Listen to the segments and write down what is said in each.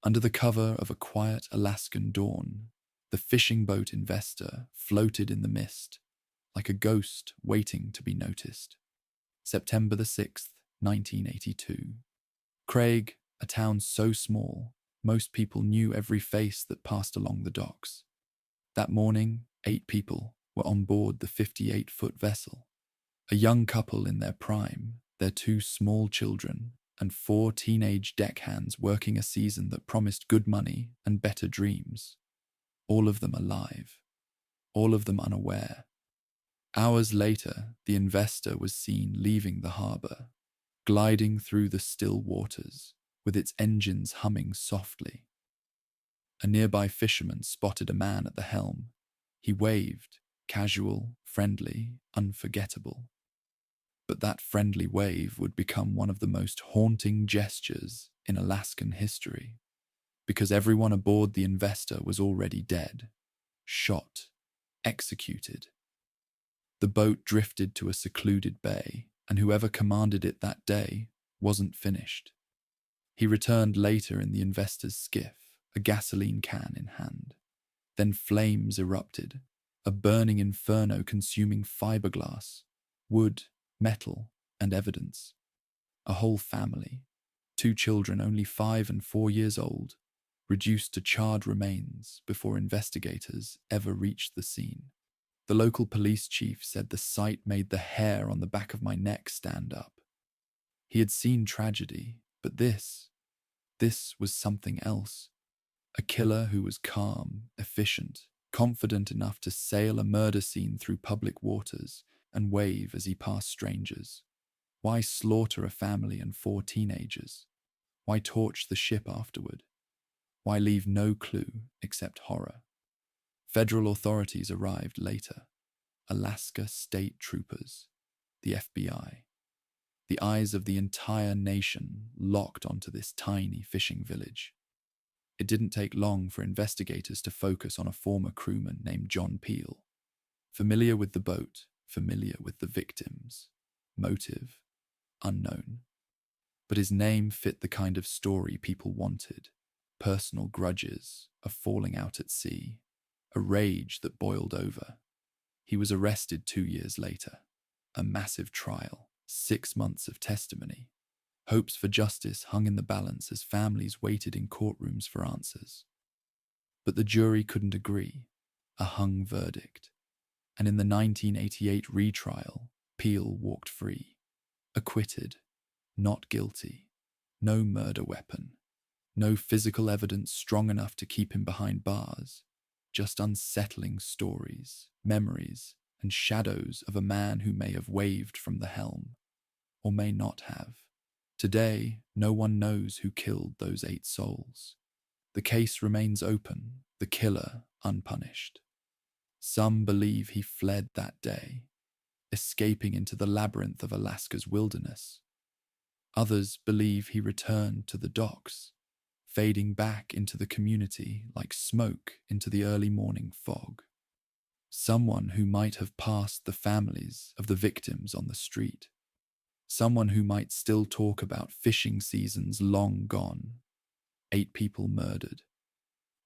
Under the cover of a quiet Alaskan dawn, the fishing boat investor floated in the mist, like a ghost waiting to be noticed. September the 6th, 1982. Craig, a town so small, most people knew every face that passed along the docks. That morning, 8 people were on board the 58-foot vessel. A young couple in their prime, their 2 small children, and 4 teenage deckhands working a season that promised good money and better dreams. All of them alive. All of them unaware. Hours later, the investor was seen leaving the harbour, gliding through the still waters, with its engines humming softly. A nearby fisherman spotted a man at the helm. He waved, casual, friendly, unforgettable. But that friendly wave would become one of the most haunting gestures in Alaskan history, because everyone aboard the investor was already dead, shot, executed. The boat drifted to a secluded bay, and whoever commanded it that day wasn't finished. He returned later in the investor's skiff, a gasoline can in hand. Then flames erupted, a burning inferno consuming fiberglass, wood, metal, and evidence. A whole family, 2 children only 5 and 4 years old, reduced to charred remains before investigators ever reached the scene. The local police chief said the sight made the hair on the back of my neck stand up. He had seen tragedy, but this was something else. A killer who was calm, efficient, confident enough to sail a murder scene through public waters and wave as he passed strangers. Why slaughter a family and 4 teenagers? Why torch the ship afterward? Why leave no clue except horror? Federal authorities arrived later. Alaska State Troopers, the FBI. The eyes of the entire nation locked onto this tiny fishing village. It didn't take long for investigators to focus on a former crewman named John Peel. Familiar with the boat, familiar with the victims. Motive, unknown. But his name fit the kind of story people wanted. Personal grudges, a falling out at sea, a rage that boiled over. He was arrested 2 years later. A massive trial, 6 months of testimony. Hopes for justice hung in the balance as families waited in courtrooms for answers. But the jury couldn't agree. A hung verdict. And in the 1988 retrial, Peel walked free. Acquitted. Not guilty. No murder weapon. No physical evidence strong enough to keep him behind bars. Just unsettling stories, memories, and shadows of a man who may have waved from the helm, or may not have. Today, no one knows who killed those 8 souls. The case remains open, the killer unpunished. Some believe he fled that day, escaping into the labyrinth of Alaska's wilderness. Others believe he returned to the docks, fading back into the community like smoke into the early morning fog. Someone who might have passed the families of the victims on the street. Someone who might still talk about fishing seasons long gone. 8 people murdered.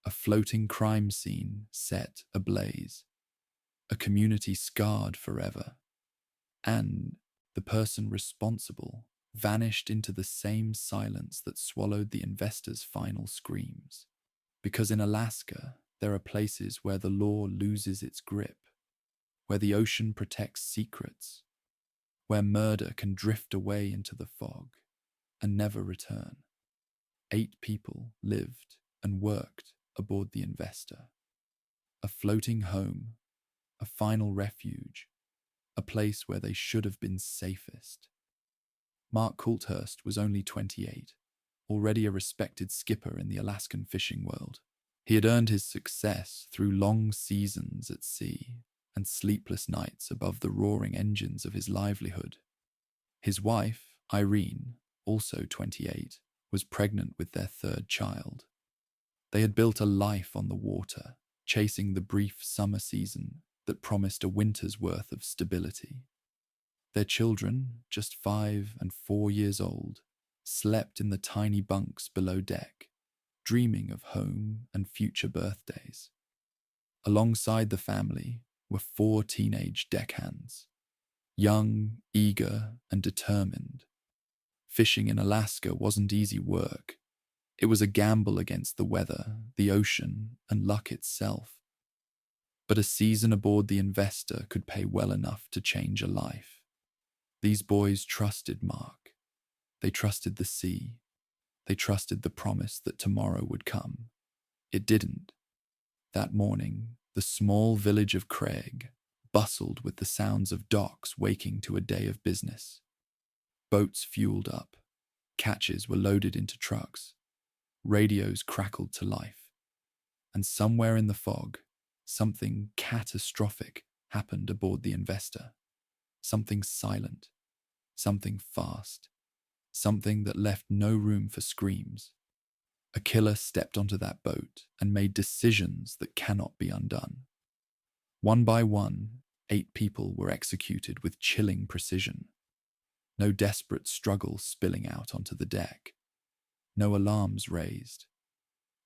A floating crime scene set ablaze. A community scarred forever. And the person responsible vanished into the same silence that swallowed the investor's final screams. Because in Alaska, there are places where the law loses its grip, where the ocean protects secrets, where murder can drift away into the fog and never return. 8 people lived and worked aboard the investor. A floating home, a final refuge, a place where they should have been safest. Mark Coulthurst was only 28, already a respected skipper in the Alaskan fishing world. He had earned his success through long seasons at sea and sleepless nights above the roaring engines of his livelihood. His wife, Irene, also 28, was pregnant with their 3rd child. They had built a life on the water, chasing the brief summer season that promised a winter's worth of stability. Their children, just 5 and 4 years old, slept in the tiny bunks below deck, dreaming of home and future birthdays. Alongside the family were 4 teenage deckhands, young, eager, and determined. Fishing in Alaska wasn't easy work. It was a gamble against the weather, the ocean, and luck itself. But a season aboard the Investor could pay well enough to change a life. These boys trusted Mark. They trusted the sea. They trusted the promise that tomorrow would come. It didn't. That morning, the small village of Craig bustled with the sounds of docks waking to a day of business. Boats fueled up. Catches were loaded into trucks. Radios crackled to life. And somewhere in the fog, something catastrophic happened aboard the Investor. Something silent. Something fast. Something that left no room for screams. A killer stepped onto that boat and made decisions that cannot be undone. One by one, 8 people were executed with chilling precision. No desperate struggle spilling out onto the deck. No alarms raised.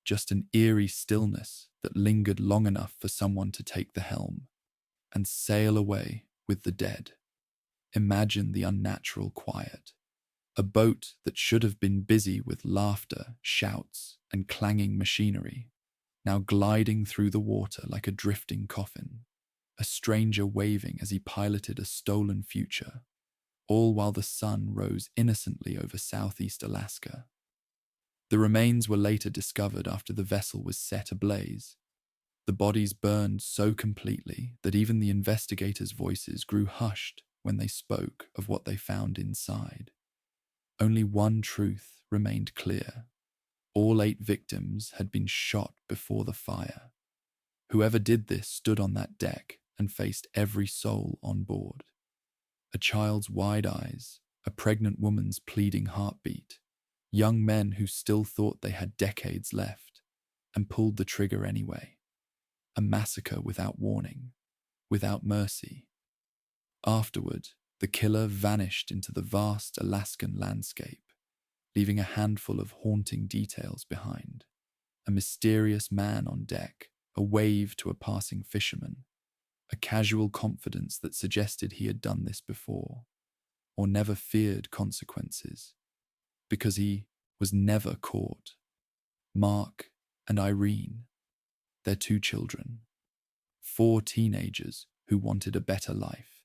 Just an eerie stillness that lingered long enough for someone to take the helm and sail away with the dead. Imagine the unnatural quiet. A boat that should have been busy with laughter, shouts, and clanging machinery, now gliding through the water like a drifting coffin. A stranger waving as he piloted a stolen future, all while the sun rose innocently over southeast Alaska. The remains were later discovered after the vessel was set ablaze. The bodies burned so completely that even the investigators' voices grew hushed when they spoke of what they found inside. Only one truth remained clear. All 8 victims had been shot before the fire. Whoever did this stood on that deck and faced every soul on board. A child's wide eyes, a pregnant woman's pleading heartbeat, young men who still thought they had decades left and pulled the trigger anyway. A massacre without warning, without mercy. Afterward, the killer vanished into the vast Alaskan landscape, leaving a handful of haunting details behind. A mysterious man on deck, a wave to a passing fisherman, a casual confidence that suggested he had done this before, or never feared consequences, because he was never caught. Mark and Irene, their 2 children, 4 teenagers who wanted a better life.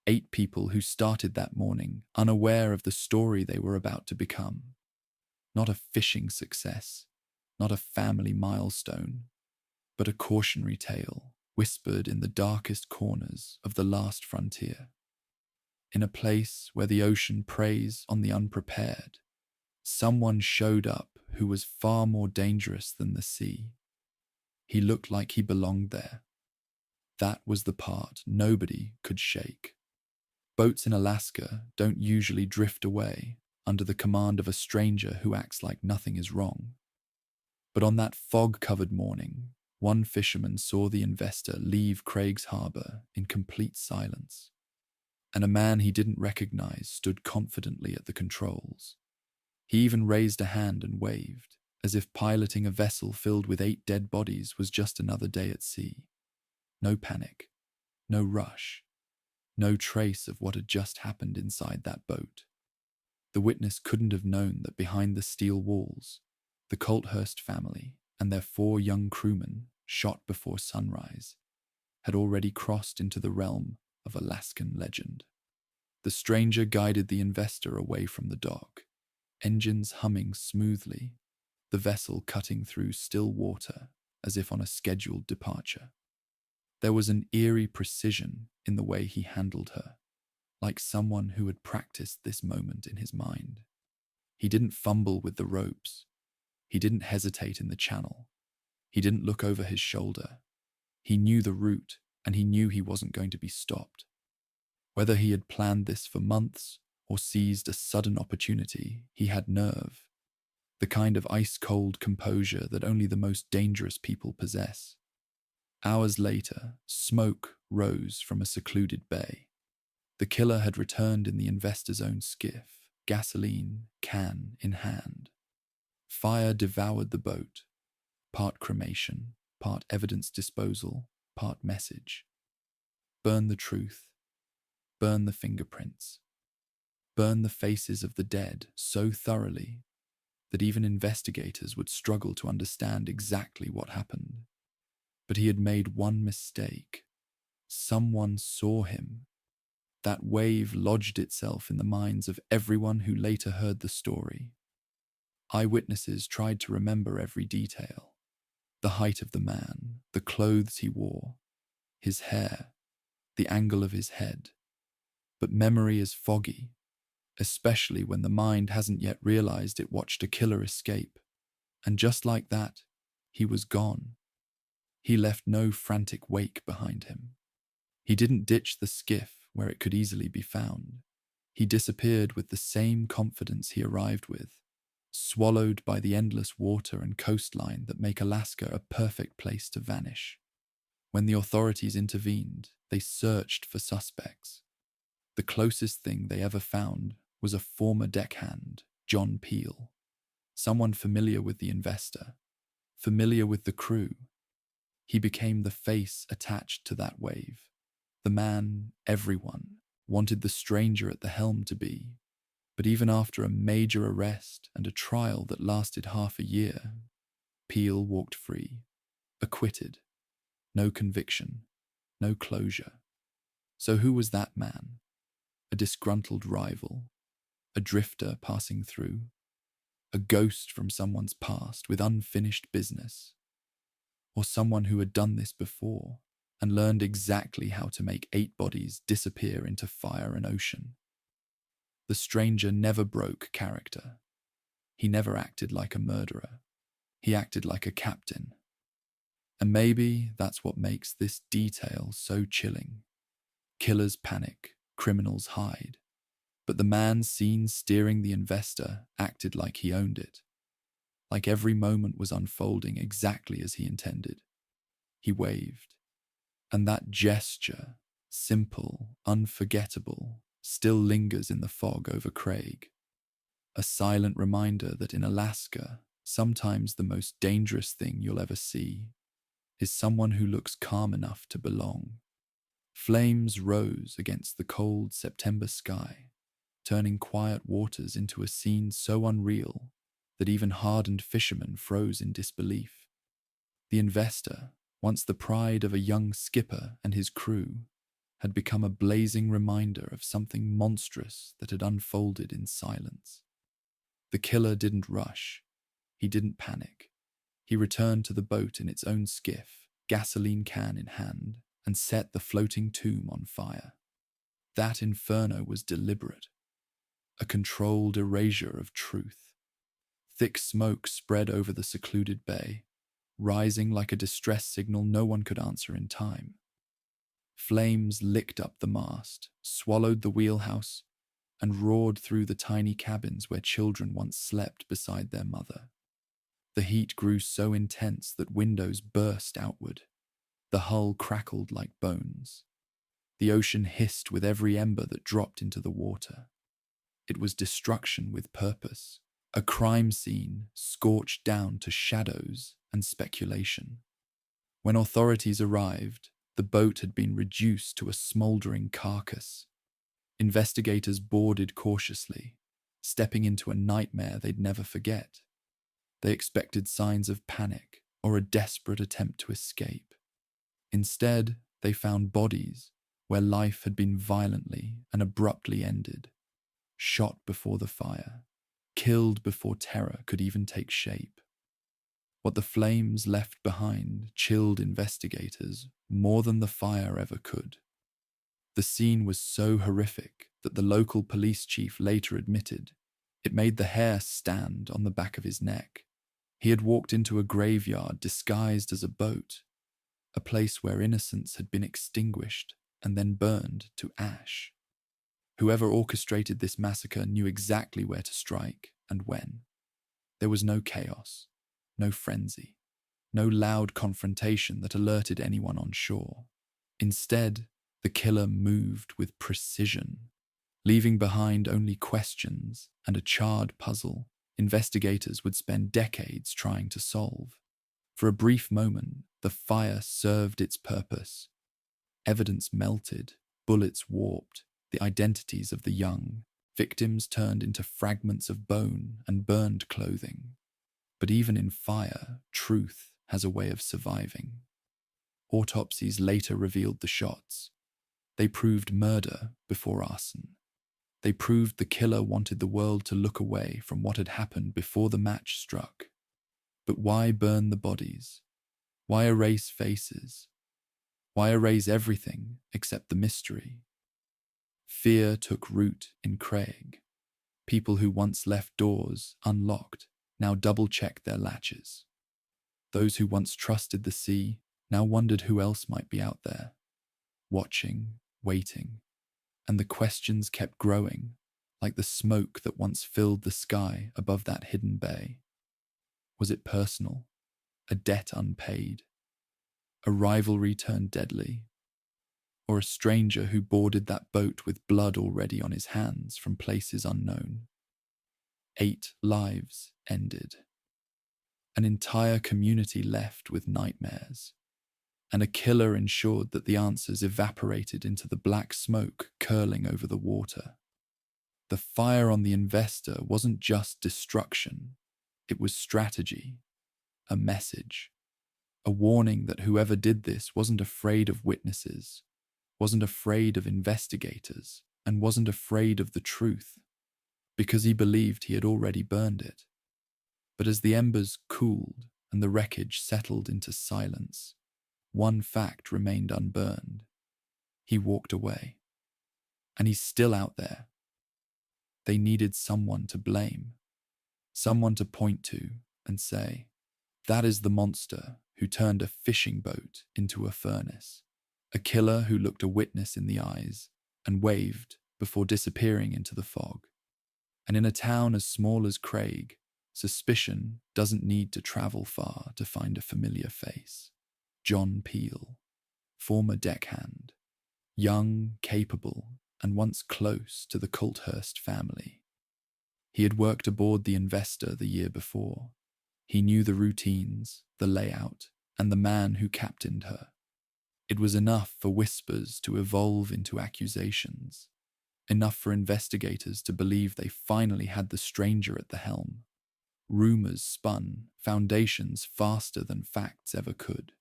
8 people who started that morning unaware of the story they were about to become. Not a fishing success, not a family milestone, but a cautionary tale whispered in the darkest corners of the last frontier. In a place where the ocean preys on the unprepared, someone showed up who was far more dangerous than the sea. He looked like he belonged there. That was the part nobody could shake. Boats in Alaska don't usually drift away under the command of a stranger who acts like nothing is wrong. But on that fog-covered morning, one fisherman saw the Investor leave Craig's Harbor in complete silence, and a man he didn't recognize stood confidently at the controls. He even raised a hand and waved, as if piloting a vessel filled with 8 dead bodies was just another day at sea. No panic, no rush. No trace of what had just happened inside that boat. The witness couldn't have known that behind the steel walls, the Colthurst family and their 4 young crewmen, shot before sunrise, had already crossed into the realm of Alaskan legend. The stranger guided the Investor away from the dock, engines humming smoothly, the vessel cutting through still water as if on a scheduled departure. There was an eerie precision in the way he handled her, like someone who had practiced this moment in his mind. He didn't fumble with the ropes. He didn't hesitate in the channel. He didn't look over his shoulder. He knew the route, and he knew he wasn't going to be stopped. Whether he had planned this for months or seized a sudden opportunity, he had nerve, the kind of ice-cold composure that only the most dangerous people possess. Hours later, smoke rose from a secluded bay. The killer had returned in the Investor's own skiff, gasoline can in hand. Fire devoured the boat, part cremation, part evidence disposal, part message. Burn the truth, burn the fingerprints, burn the faces of the dead so thoroughly that even investigators would struggle to understand exactly what happened. But he had made one mistake. Someone saw him. That wave lodged itself in the minds of everyone who later heard the story. Eyewitnesses tried to remember every detail. The height of the man, the clothes he wore, his hair, the angle of his head. But memory is foggy, especially when the mind hasn't yet realized it watched a killer escape. And just like that, he was gone. He left no frantic wake behind him. He didn't ditch the skiff where it could easily be found. He disappeared with the same confidence he arrived with, swallowed by the endless water and coastline that make Alaska a perfect place to vanish. When the authorities intervened, they searched for suspects. The closest thing they ever found was a former deckhand, John Peel, someone familiar with the investor, familiar with the crew. He became the face attached to that wave, the man everyone wanted the stranger at the helm to be. But even after a major arrest and a trial that lasted half a year, Peel walked free, acquitted, no conviction, no closure. So who was that man? A disgruntled rival, a drifter passing through, a ghost from someone's past with unfinished business, or someone who had done this before and learned exactly how to make 8 bodies disappear into fire and ocean. The stranger never broke character. He never acted like a murderer. He acted like a captain. And maybe that's what makes this detail so chilling. Killers panic, criminals hide. But the man seen steering the investor acted like he owned it. Like every moment was unfolding exactly as he intended. He waved. And that gesture, simple, unforgettable, still lingers in the fog over Craig. A silent reminder that in Alaska, sometimes the most dangerous thing you'll ever see is someone who looks calm enough to belong. Flames rose against the cold September sky, turning quiet waters into a scene so unreal that even hardened fishermen froze in disbelief. The investor, once the pride of a young skipper and his crew, had become a blazing reminder of something monstrous that had unfolded in silence. The killer didn't rush. He didn't panic. He returned to the boat in its own skiff, gasoline can in hand, and set the floating tomb on fire. That inferno was deliberate, a controlled erasure of truth. Thick smoke spread over the secluded bay, rising like a distress signal no one could answer in time. Flames licked up the mast, swallowed the wheelhouse, and roared through the tiny cabins where children once slept beside their mother. The heat grew so intense that windows burst outward. The hull crackled like bones. The ocean hissed with every ember that dropped into the water. It was destruction with purpose, a crime scene scorched down to shadows and speculation. When authorities arrived, the boat had been reduced to a smouldering carcass. Investigators boarded cautiously, stepping into a nightmare they'd never forget. They expected signs of panic or a desperate attempt to escape. Instead, they found bodies where life had been violently and abruptly ended, shot before the fire, killed before terror could even take shape. What the flames left behind chilled investigators more than the fire ever could. The scene was so horrific that the local police chief later admitted it made the hair stand on the back of his neck. He had walked into a graveyard disguised as a boat, a place where innocence had been extinguished and then burned to ash. Whoever orchestrated this massacre knew exactly where to strike and when. There was no chaos, no frenzy, no loud confrontation that alerted anyone on shore. Instead, the killer moved with precision, leaving behind only questions and a charred puzzle investigators would spend decades trying to solve. For a brief moment, the fire served its purpose. Evidence melted, bullets warped, the identities of the young victims turned into fragments of bone and burned clothing. But even in fire, truth has a way of surviving. Autopsies later revealed the shots. They proved murder before arson. They proved the killer wanted the world to look away from what had happened before the match struck. But why burn the bodies? Why erase faces? Why erase everything except the mystery? Fear took root in Craig. People who once left doors unlocked now double-checked their latches. Those who once trusted the sea now wondered who else might be out there, watching, waiting, and the questions kept growing, like the smoke that once filled the sky above that hidden bay. Was it personal? A debt unpaid? A rivalry turned deadly? Or a stranger who boarded that boat with blood already on his hands from places unknown? 8 lives ended. An entire community left with nightmares. And a killer ensured that the answers evaporated into the black smoke curling over the water. The fire on the investor wasn't just destruction, it was strategy, a message, a warning that whoever did this wasn't afraid of witnesses, wasn't afraid of investigators, and wasn't afraid of the truth, because he believed he had already burned it. But as the embers cooled and the wreckage settled into silence, one fact remained unburned. He walked away. And he's still out there. They needed someone to blame, someone to point to and say, that is the monster who turned a fishing boat into a furnace, a killer who looked a witness in the eyes and waved before disappearing into the fog. And in a town as small as Craig, suspicion doesn't need to travel far to find a familiar face. John Peel, former deckhand, young, capable, and once close to the Colthurst family. He had worked aboard the Investor the year before. He knew the routines, the layout, and the man who captained her. It was enough for whispers to evolve into accusations, enough for investigators to believe they finally had the stranger at the helm. Rumors spun foundations faster than facts ever could.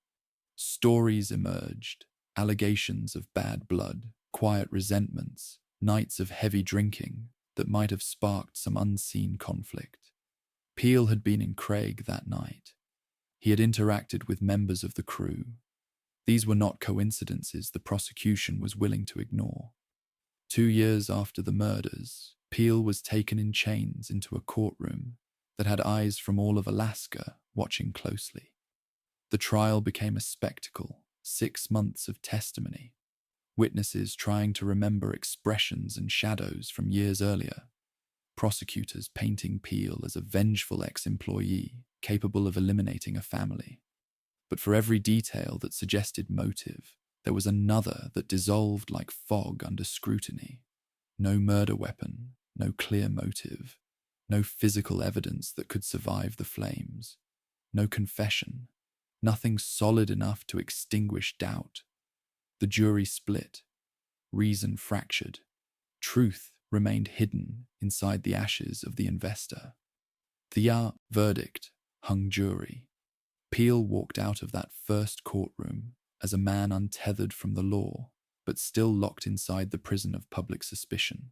Stories emerged, allegations of bad blood, quiet resentments, nights of heavy drinking that might have sparked some unseen conflict. Peel had been in Craig that night. He had interacted with members of the crew. These were not coincidences the prosecution was willing to ignore. 2 years after the murders, Peel was taken in chains into a courtroom that had eyes from all of Alaska watching closely. The trial became a spectacle, 6 months of testimony, witnesses trying to remember expressions and shadows from years earlier, prosecutors painting Peel as a vengeful ex-employee capable of eliminating a family. But for every detail that suggested motive, there was another that dissolved like fog under scrutiny. No murder weapon, no clear motive, no physical evidence that could survive the flames, no confession. Nothing solid enough to extinguish doubt. The jury split. Reason fractured. Truth remained hidden inside the ashes of the Investor. The verdict hung jury. Peel walked out of that first courtroom as a man untethered from the law, but still locked inside the prison of public suspicion.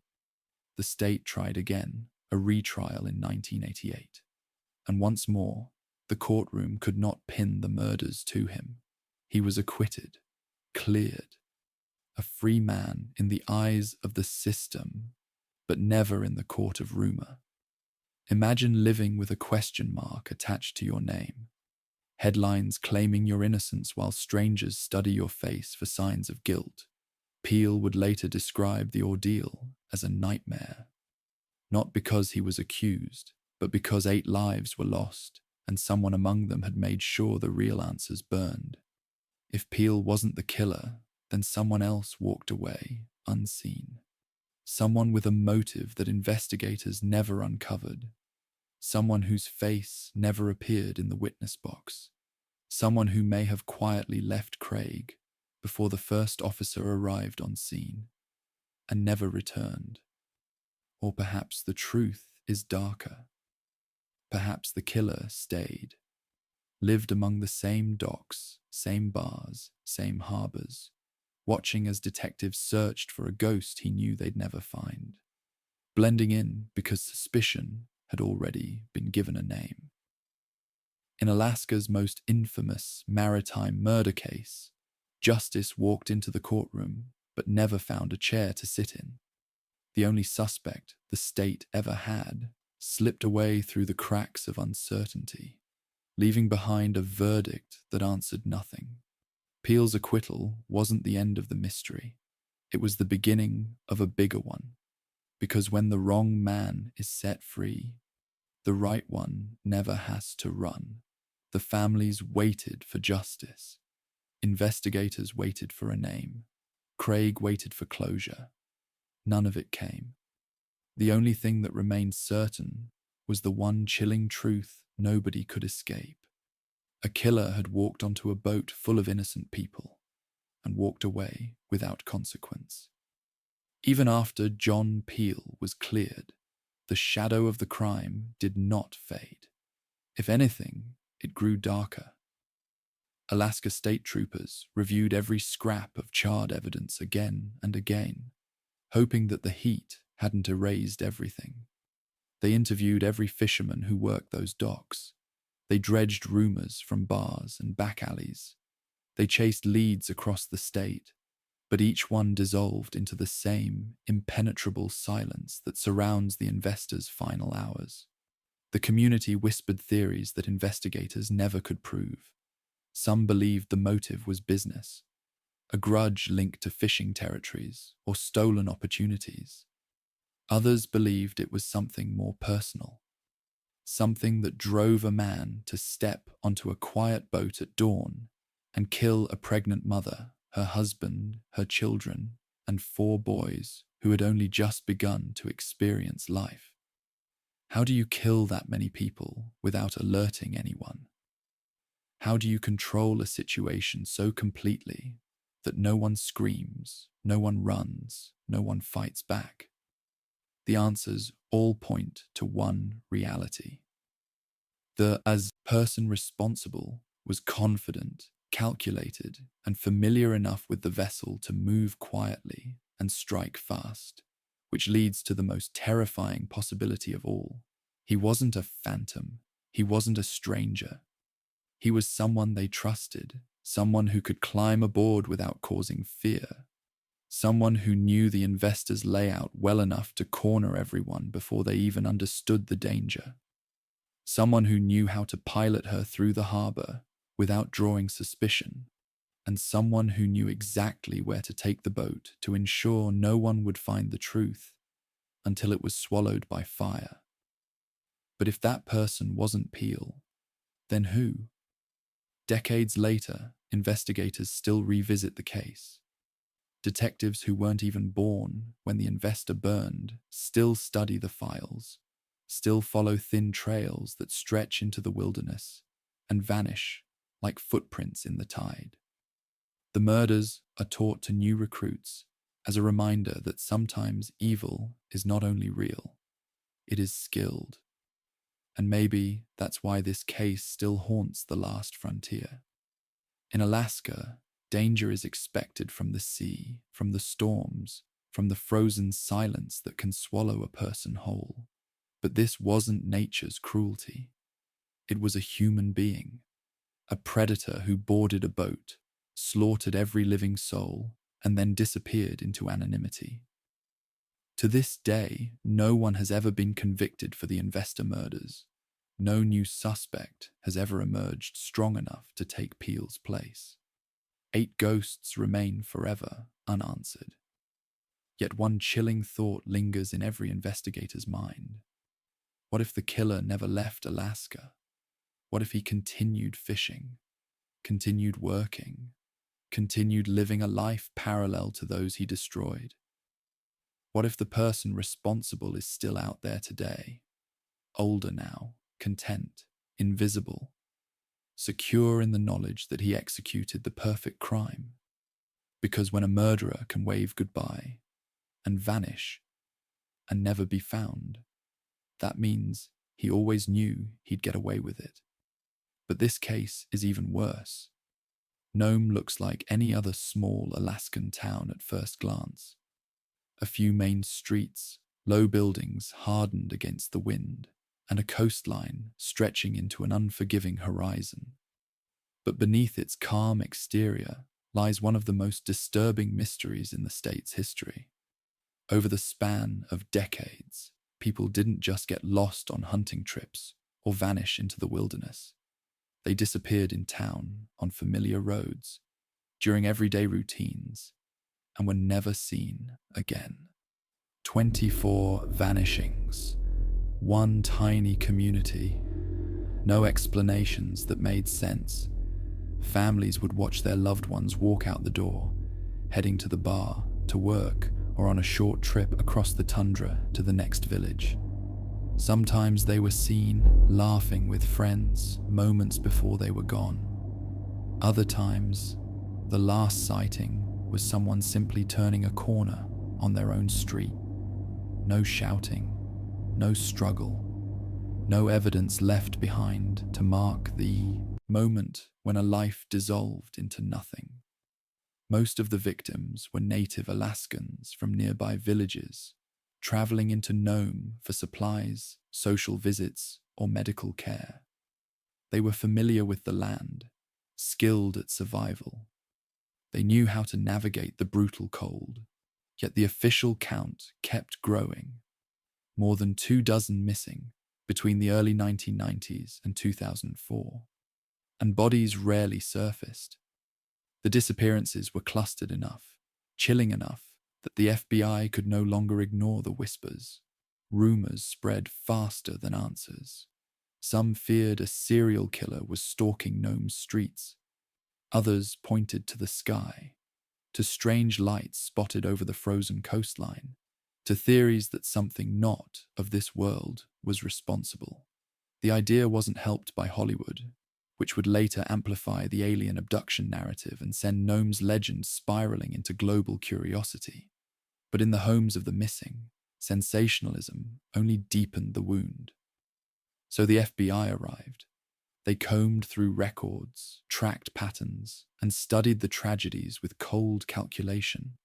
The state tried again, a retrial in 1988. And once more, the courtroom could not pin the murders to him. He was acquitted, cleared, a free man in the eyes of the system, but never in the court of rumor. Imagine living with a question mark attached to your name. Headlines claiming your innocence while strangers study your face for signs of guilt. Peel would later describe the ordeal as a nightmare. Not because he was accused, but because 8 lives were lost, and someone among them had made sure the real answers burned. If Peel wasn't the killer, then someone else walked away, unseen. Someone with a motive that investigators never uncovered. someone whose face never appeared in the witness box, someone who may have quietly left Craig before the first officer arrived on scene and never returned. Or perhaps the truth is darker. Perhaps the killer stayed, lived among the same docks, same bars, same harbors, watching as detectives searched for a ghost he knew they'd never find, blending in because suspicion had already been given a name. In Alaska's most infamous maritime murder case, justice walked into the courtroom but never found a chair to sit in. The only suspect the state ever had slipped away through the cracks of uncertainty, leaving behind a verdict that answered nothing. Peel's acquittal wasn't the end of the mystery. It was the beginning of a bigger one, because when the wrong man is set free, the right one never has to run. The families waited for justice. Investigators waited for a name. Craig waited for closure. None of it came. The only thing that remained certain was the one chilling truth nobody could escape. A killer had walked onto a boat full of innocent people and walked away without consequence. Even after John Peel was cleared, the shadow of the crime did not fade. If anything, it grew darker. Alaska state troopers reviewed every scrap of charred evidence again and again, hoping that the heat hadn't erased everything. They interviewed every fisherman who worked those docks. They dredged rumors from bars and back alleys. They chased leads across the state, but each one dissolved into the same impenetrable silence that surrounds the investor's final hours. The community whispered theories that investigators never could prove. Some believed the motive was business, a grudge linked to fishing territories or stolen opportunities. Others believed it was something more personal, something that drove a man to step onto a quiet boat at dawn and kill a pregnant mother, her husband, her children, and 4 boys who had only just begun to experience life. How do you kill that many people without alerting anyone? How do you control a situation so completely that no one screams, no one runs, no one fights back? The answers all point to one reality. The person responsible was confident, calculated, and familiar enough with the vessel to move quietly and strike fast, which leads to the most terrifying possibility of all. He wasn't a phantom. He wasn't a stranger. He was someone they trusted, someone who could climb aboard without causing fear, someone who knew the investor's layout well enough to corner everyone before they even understood the danger, someone who knew how to pilot her through the harbor without drawing suspicion, and someone who knew exactly where to take the boat to ensure no one would find the truth until it was swallowed by fire. But if that person wasn't Peel, then who? Decades later, investigators still revisit the case. Detectives who weren't even born when the investor burned still study the files, still follow thin trails that stretch into the wilderness and vanish like footprints in the tide. The murders are taught to new recruits as a reminder that sometimes evil is not only real, it is skilled. And maybe that's why this case still haunts the last frontier. In Alaska, danger is expected from the sea, from the storms, from the frozen silence that can swallow a person whole. But this wasn't nature's cruelty. It was a human being, a predator who boarded a boat, slaughtered every living soul, and then disappeared into anonymity. To this day, no one has ever been convicted for the investor murders. No new suspect has ever emerged strong enough to take Peel's place. 8 ghosts remain forever unanswered. Yet one chilling thought lingers in every investigator's mind. What if the killer never left Alaska? What if he continued fishing, continued working, continued living a life parallel to those he destroyed? What if the person responsible is still out there today, older now, content, invisible, secure in the knowledge that he executed the perfect crime. Because when a murderer can wave goodbye and vanish and never be found, that means he always knew he'd get away with it. But this case is even worse. Nome looks like any other small Alaskan town at first glance. A few main streets, low buildings hardened against the wind, and a coastline stretching into an unforgiving horizon. But beneath its calm exterior lies one of the most disturbing mysteries in the state's history. Over the span of decades, people didn't just get lost on hunting trips or vanish into the wilderness. They disappeared in town, on familiar roads, during everyday routines, and were never seen again. 24 vanishings. One tiny community. No explanations that made sense. Families would watch their loved ones walk out the door, heading to the bar, to work, or on a short trip across the tundra to the next village. Sometimes they were seen laughing with friends moments before they were gone. Other times, the last sighting was someone simply turning a corner on their own street. No shouting, no struggle, no evidence left behind to mark the moment when a life dissolved into nothing. Most of the victims were native Alaskans from nearby villages, traveling into Nome for supplies, social visits, or medical care. They were familiar with the land, skilled at survival. They knew how to navigate the brutal cold, yet the official count kept growing. More than 24 missing between the early 1990s and 2004, and bodies rarely surfaced. The disappearances were clustered enough, chilling enough, that the FBI could no longer ignore the whispers. Rumors spread faster than answers. Some feared a serial killer was stalking Nome's streets. Others pointed to the sky, to strange lights spotted over the frozen coastline, to theories that something not of this world was responsible. The idea wasn't helped by Hollywood, which would later amplify the alien abduction narrative and send Nome's legend spiraling into global curiosity. But in the homes of the missing, sensationalism only deepened the wound. So the FBI arrived. They combed through records, tracked patterns, and studied the tragedies with cold calculation.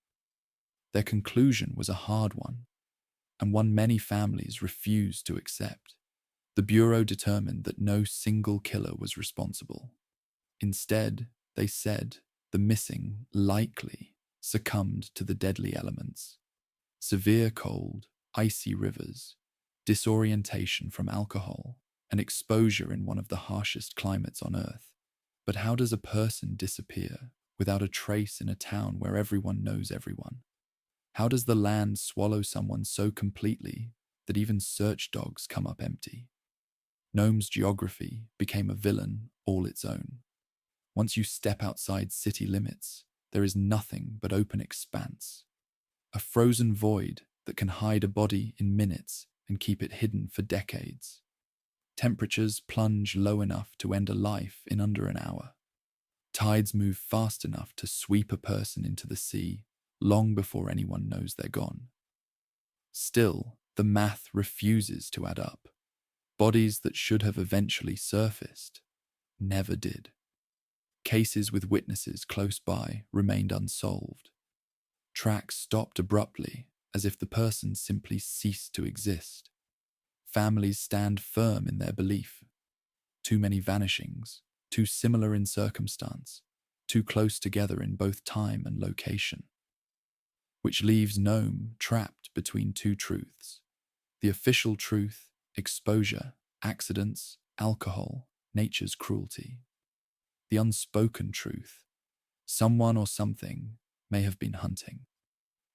Their conclusion was a hard one, and one many families refused to accept. The Bureau determined that no single killer was responsible. Instead, they said the missing likely succumbed to the deadly elements. Severe cold, icy rivers, disorientation from alcohol, and exposure in one of the harshest climates on Earth. But how does a person disappear without a trace in a town where everyone knows everyone? How does the land swallow someone so completely that even search dogs come up empty? Nome's geography became a villain all its own. Once you step outside city limits, there is nothing but open expanse. A frozen void that can hide a body in minutes and keep it hidden for decades. Temperatures plunge low enough to end a life in under an hour. Tides move fast enough to sweep a person into the sea long before anyone knows they're gone. Still, the math refuses to add up. Bodies that should have eventually surfaced never did. Cases with witnesses close by remained unsolved. Tracks stopped abruptly, as if the person simply ceased to exist. Families stand firm in their belief. Too many vanishings, too similar in circumstance, too close together in both time and location. Which leaves Nome trapped between two truths. The official truth, exposure, accidents, alcohol, nature's cruelty. The unspoken truth, someone or something may have been hunting.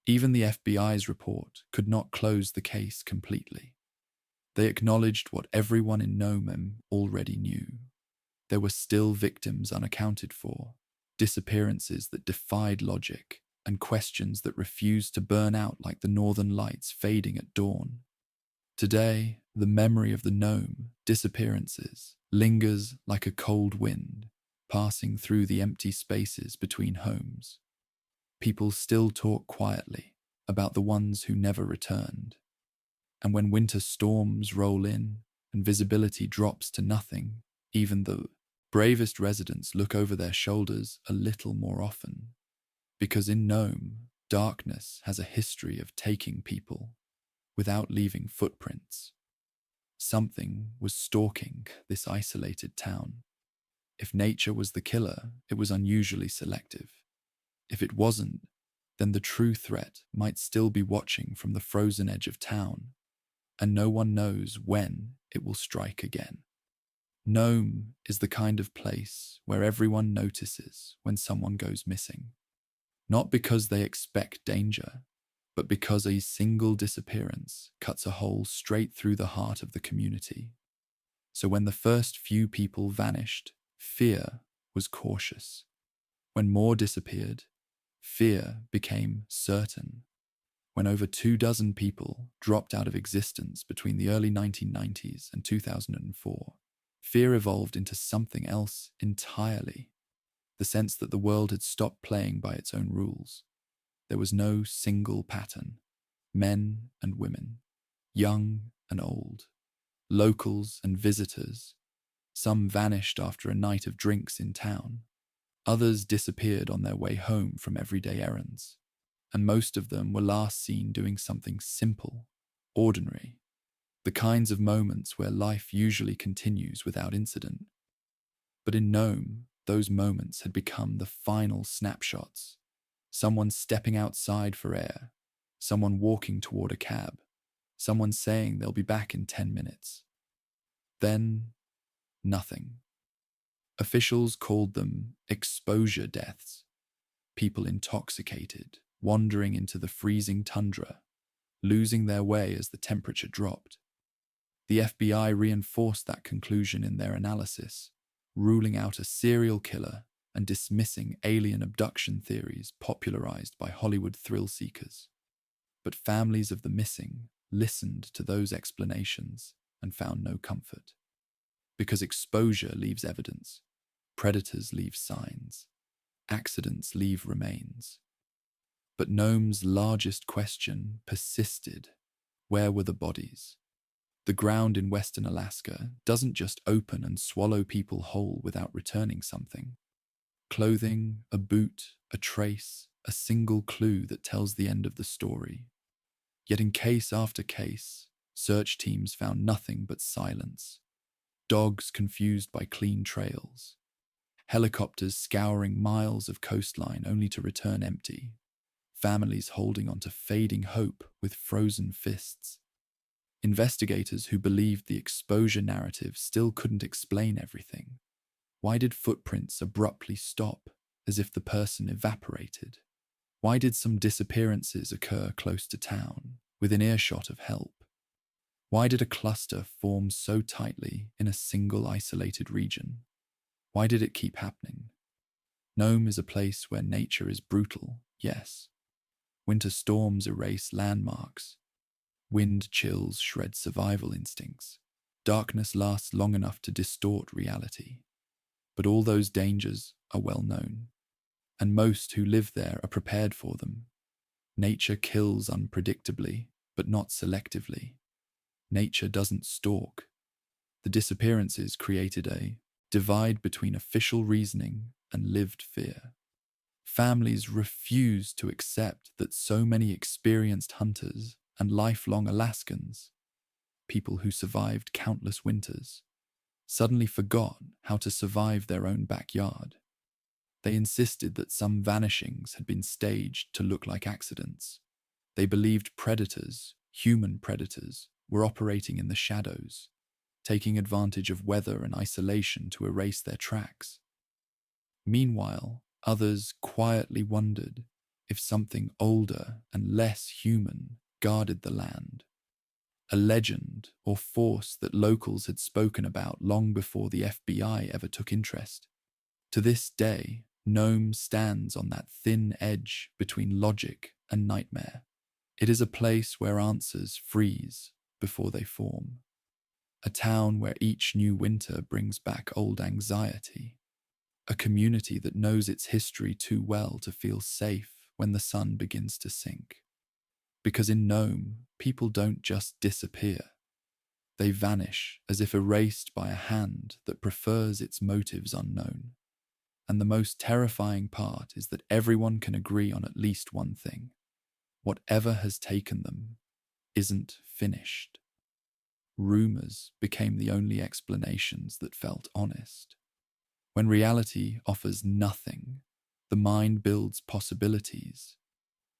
Even the FBI's report could not close the case completely. They acknowledged what everyone in Nome already knew. There were still victims unaccounted for, disappearances that defied logic, and questions that refused to burn out like the northern lights fading at dawn. Today, The memory of the Nome disappearances lingers like a cold wind, passing through the empty spaces between homes. People still talk quietly about the ones who never returned. And when winter storms roll in and visibility drops to nothing, even the bravest residents look over their shoulders a little more often. Because in Nome, darkness has a history of taking people without leaving footprints. Something was stalking this isolated town. If nature was the killer, it was unusually selective. If it wasn't, then the true threat might still be watching from the frozen edge of town, and no one knows when it will strike again. Nome is the kind of place where everyone notices when someone goes missing. Not because they expect danger, but because a single disappearance cuts a hole straight through the heart of the community. So when the first few people vanished, fear was cautious. When more disappeared, fear became certain. When over 24 people dropped out of existence between the early 1990s and 2004, fear evolved into something else entirely. The sense that the world had stopped playing by its own rules. There was no single pattern. Men and women, young and old, locals and visitors. Some vanished after a night of drinks in town. Others disappeared on their way home from everyday errands. And most of them were last seen doing something simple, ordinary, the kinds of moments where life usually continues without incident. But in Nome, those moments had become the final snapshots. Someone stepping outside for air, someone walking toward a cab, someone saying they'll be back in 10 minutes. Then, nothing. Officials called them exposure deaths. People intoxicated, wandering into the freezing tundra, losing their way as the temperature dropped. The FBI reinforced that conclusion in their analysis, ruling out a serial killer and dismissing alien abduction theories popularized by Hollywood thrill-seekers. But families of the missing listened to those explanations and found no comfort. Because exposure leaves evidence, predators leave signs, accidents leave remains. But Nome's largest question persisted. Where were the bodies? The ground in western Alaska doesn't just open and swallow people whole without returning something. Clothing, a boot, a trace, a single clue that tells the end of the story. Yet in case after case, search teams found nothing but silence. Dogs confused by clean trails. Helicopters scouring miles of coastline only to return empty. Families holding on to fading hope with frozen fists. Investigators who believed the exposure narrative still couldn't explain everything. Why did footprints abruptly stop, as if the person evaporated? Why did some disappearances occur close to town, within earshot of help? Why did a cluster form so tightly in a single isolated region? Why did it keep happening? Nome is a place where nature is brutal, yes. Winter storms erase landmarks. Wind chills shred survival instincts. Darkness lasts long enough to distort reality. But all those dangers are well known, and most who live there are prepared for them. Nature kills unpredictably, but not selectively. Nature doesn't stalk. The disappearances created a divide between official reasoning and lived fear. Families refused to accept that so many experienced hunters and lifelong Alaskans, people who survived countless winters, suddenly forgot how to survive their own backyard. They insisted that some vanishings had been staged to look like accidents. They believed predators, human predators, were operating in the shadows, taking advantage of weather and isolation to erase their tracks. Meanwhile, others quietly wondered if something older and less human guarded the land. A legend or force that locals had spoken about long before the FBI ever took interest. To this day, Nome stands on that thin edge between logic and nightmare. It is a place where answers freeze before they form. A town where each new winter brings back old anxiety. A community that knows its history too well to feel safe when the sun begins to sink. Because in Nome, people don't just disappear. They vanish as if erased by a hand that prefers its motives unknown. And the most terrifying part is that everyone can agree on at least one thing. Whatever has taken them isn't finished. Rumors became the only explanations that felt honest. When reality offers nothing, the mind builds possibilities.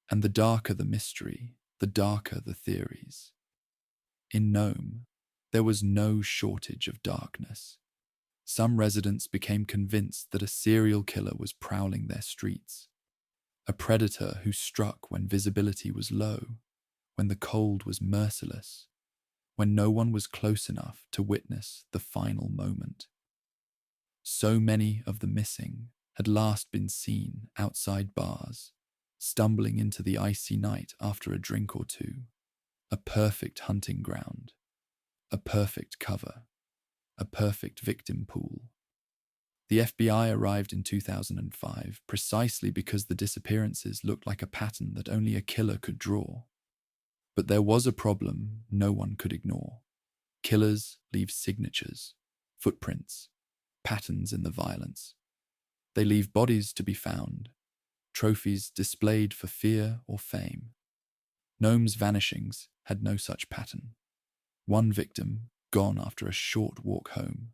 And the darker the mystery, the darker the theories. In Nome, there was no shortage of darkness. Some residents became convinced that a serial killer was prowling their streets. A predator who struck when visibility was low, when the cold was merciless, when no one was close enough to witness the final moment. So many of the missing had last been seen outside bars, stumbling into the icy night after a drink or two. A perfect hunting ground, a perfect cover, a perfect victim pool. The FBI arrived in 2005 precisely because the disappearances looked like a pattern that only a killer could draw. But there was a problem no one could ignore. Killers leave signatures, footprints, patterns in the violence. They leave bodies to be found, trophies displayed for fear or fame. Nome's vanishings had no such pattern. One victim gone after a short walk home,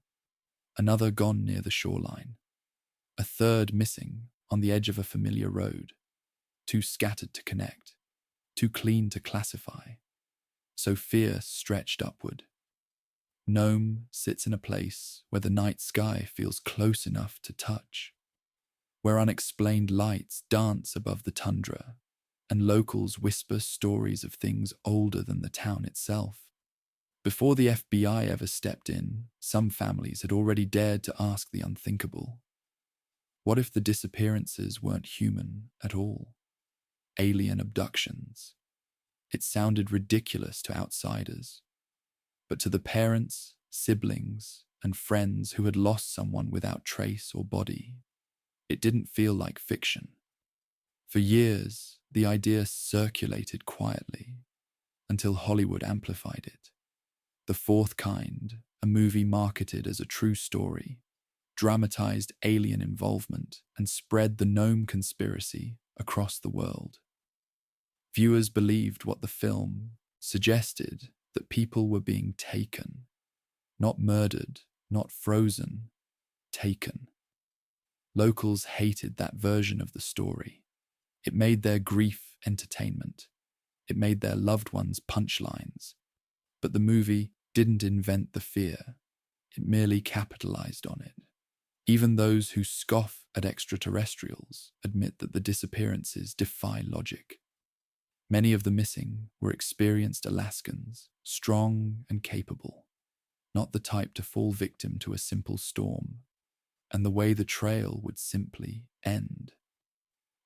another gone near the shoreline, a third missing on the edge of a familiar road, too scattered to connect, too clean to classify. So fear stretched upward. Nome sits in a place where the night sky feels close enough to touch, where unexplained lights dance above the tundra, and locals whisper stories of things older than the town itself. Before the FBI ever stepped in, some families had already dared to ask the unthinkable. What if the disappearances weren't human at all? Alien abductions. It sounded ridiculous to outsiders, but to the parents, siblings, and friends who had lost someone without trace or body, it didn't feel like fiction. For years, the idea circulated quietly, until Hollywood amplified it. The Fourth Kind, a movie marketed as a true story, dramatized alien involvement and spread the Nome conspiracy across the world. Viewers believed what the film suggested, that people were being taken, not murdered, not frozen, taken. Locals hated that version of the story. It made their grief entertainment. It made their loved ones punchlines. But the movie didn't invent the fear. It merely capitalized on it. Even those who scoff at extraterrestrials admit that the disappearances defy logic. Many of the missing were experienced Alaskans, strong and capable, not the type to fall victim to a simple storm, and the way the trail would simply end.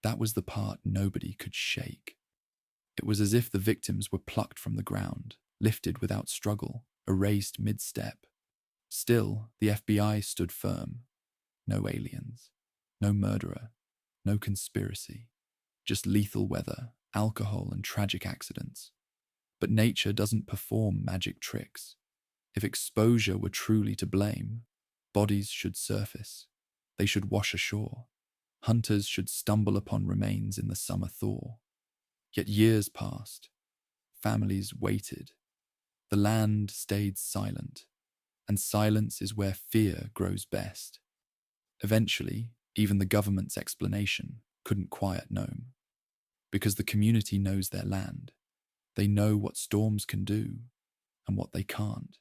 That was the part nobody could shake. It was as if the victims were plucked from the ground, lifted without struggle, erased mid-step. Still, the FBI stood firm. No aliens, no murderer, no conspiracy, just lethal weather, alcohol, and tragic accidents. But nature doesn't perform magic tricks. If exposure were truly to blame, bodies should surface. They should wash ashore. Hunters should stumble upon remains in the summer thaw. Yet years passed. Families waited. The land stayed silent, and silence is where fear grows best. Eventually, even the government's explanation couldn't quiet Nome. Because the community knows their land. They know what storms can do and what they can't.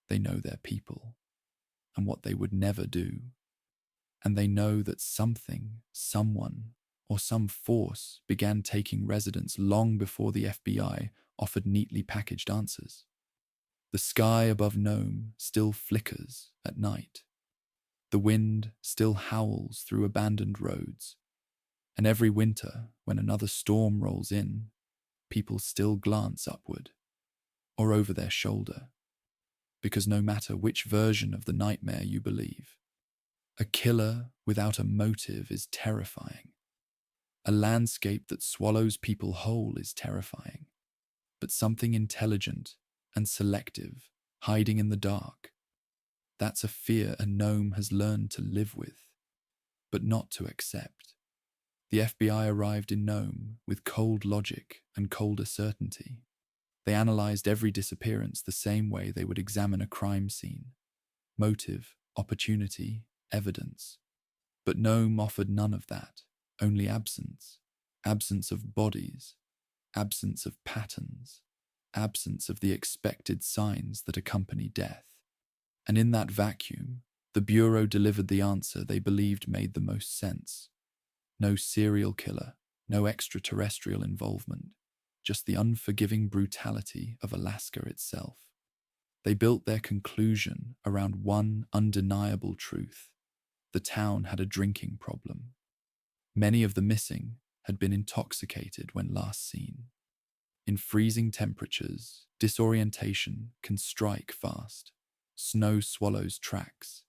They know their people and what they would never do. And they know that something, someone, or some force began taking residents long before the FBI offered neatly packaged answers. The sky above Nome still flickers at night. The wind still howls through abandoned roads. And every winter, when another storm rolls in, people still glance upward or over their shoulder. because no matter which version of the nightmare you believe, a killer without a motive is terrifying. A landscape that swallows people whole is terrifying. But something intelligent and selective, hiding in the dark, that's a fear a Nome has learned to live with, but not to accept. The FBI arrived in Nome with cold logic and colder certainty. They analyzed every disappearance the same way they would examine a crime scene. Motive, opportunity, evidence. But Nome offered none of that, only absence. Absence of bodies, absence of patterns, absence of the expected signs that accompany death. And in that vacuum, the Bureau delivered the answer they believed made the most sense. No serial killer, no extraterrestrial involvement, just the unforgiving brutality of Alaska itself. They built their conclusion around one undeniable truth. The town had a drinking problem. Many of the missing had been intoxicated when last seen. In freezing temperatures, disorientation can strike fast. Snow swallows tracks.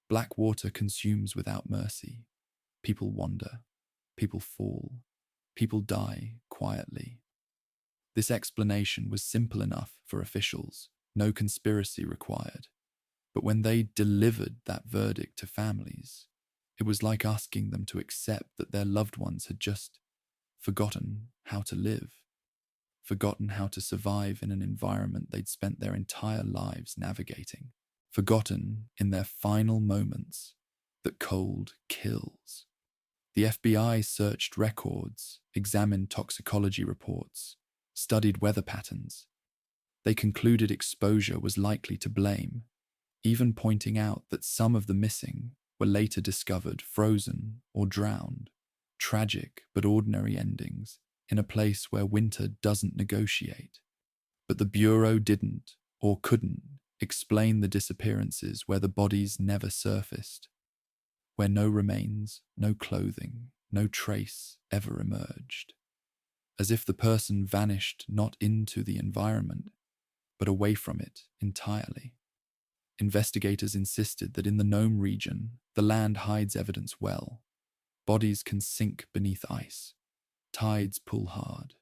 Black water consumes without mercy. People wander. People fall. People die quietly. This explanation was simple enough for officials, no conspiracy required. But when they delivered that verdict to families, it was like asking them to accept that their loved ones had just forgotten how to live, forgotten how to survive in an environment they'd spent their entire lives navigating, forgotten in their final moments that cold kills. The FBI searched records, examined toxicology reports, studied weather patterns. They concluded exposure was likely to blame, even pointing out that some of the missing were later discovered frozen or drowned. Tragic but ordinary endings in a place where winter doesn't negotiate. But the Bureau didn't or couldn't explain the disappearances where the bodies never surfaced, where no remains, no clothing, no trace ever emerged. As if the person vanished not into the environment, but away from it entirely. Investigators insisted that in the Nome region, the land hides evidence well. Bodies can sink beneath ice. Tides pull hard.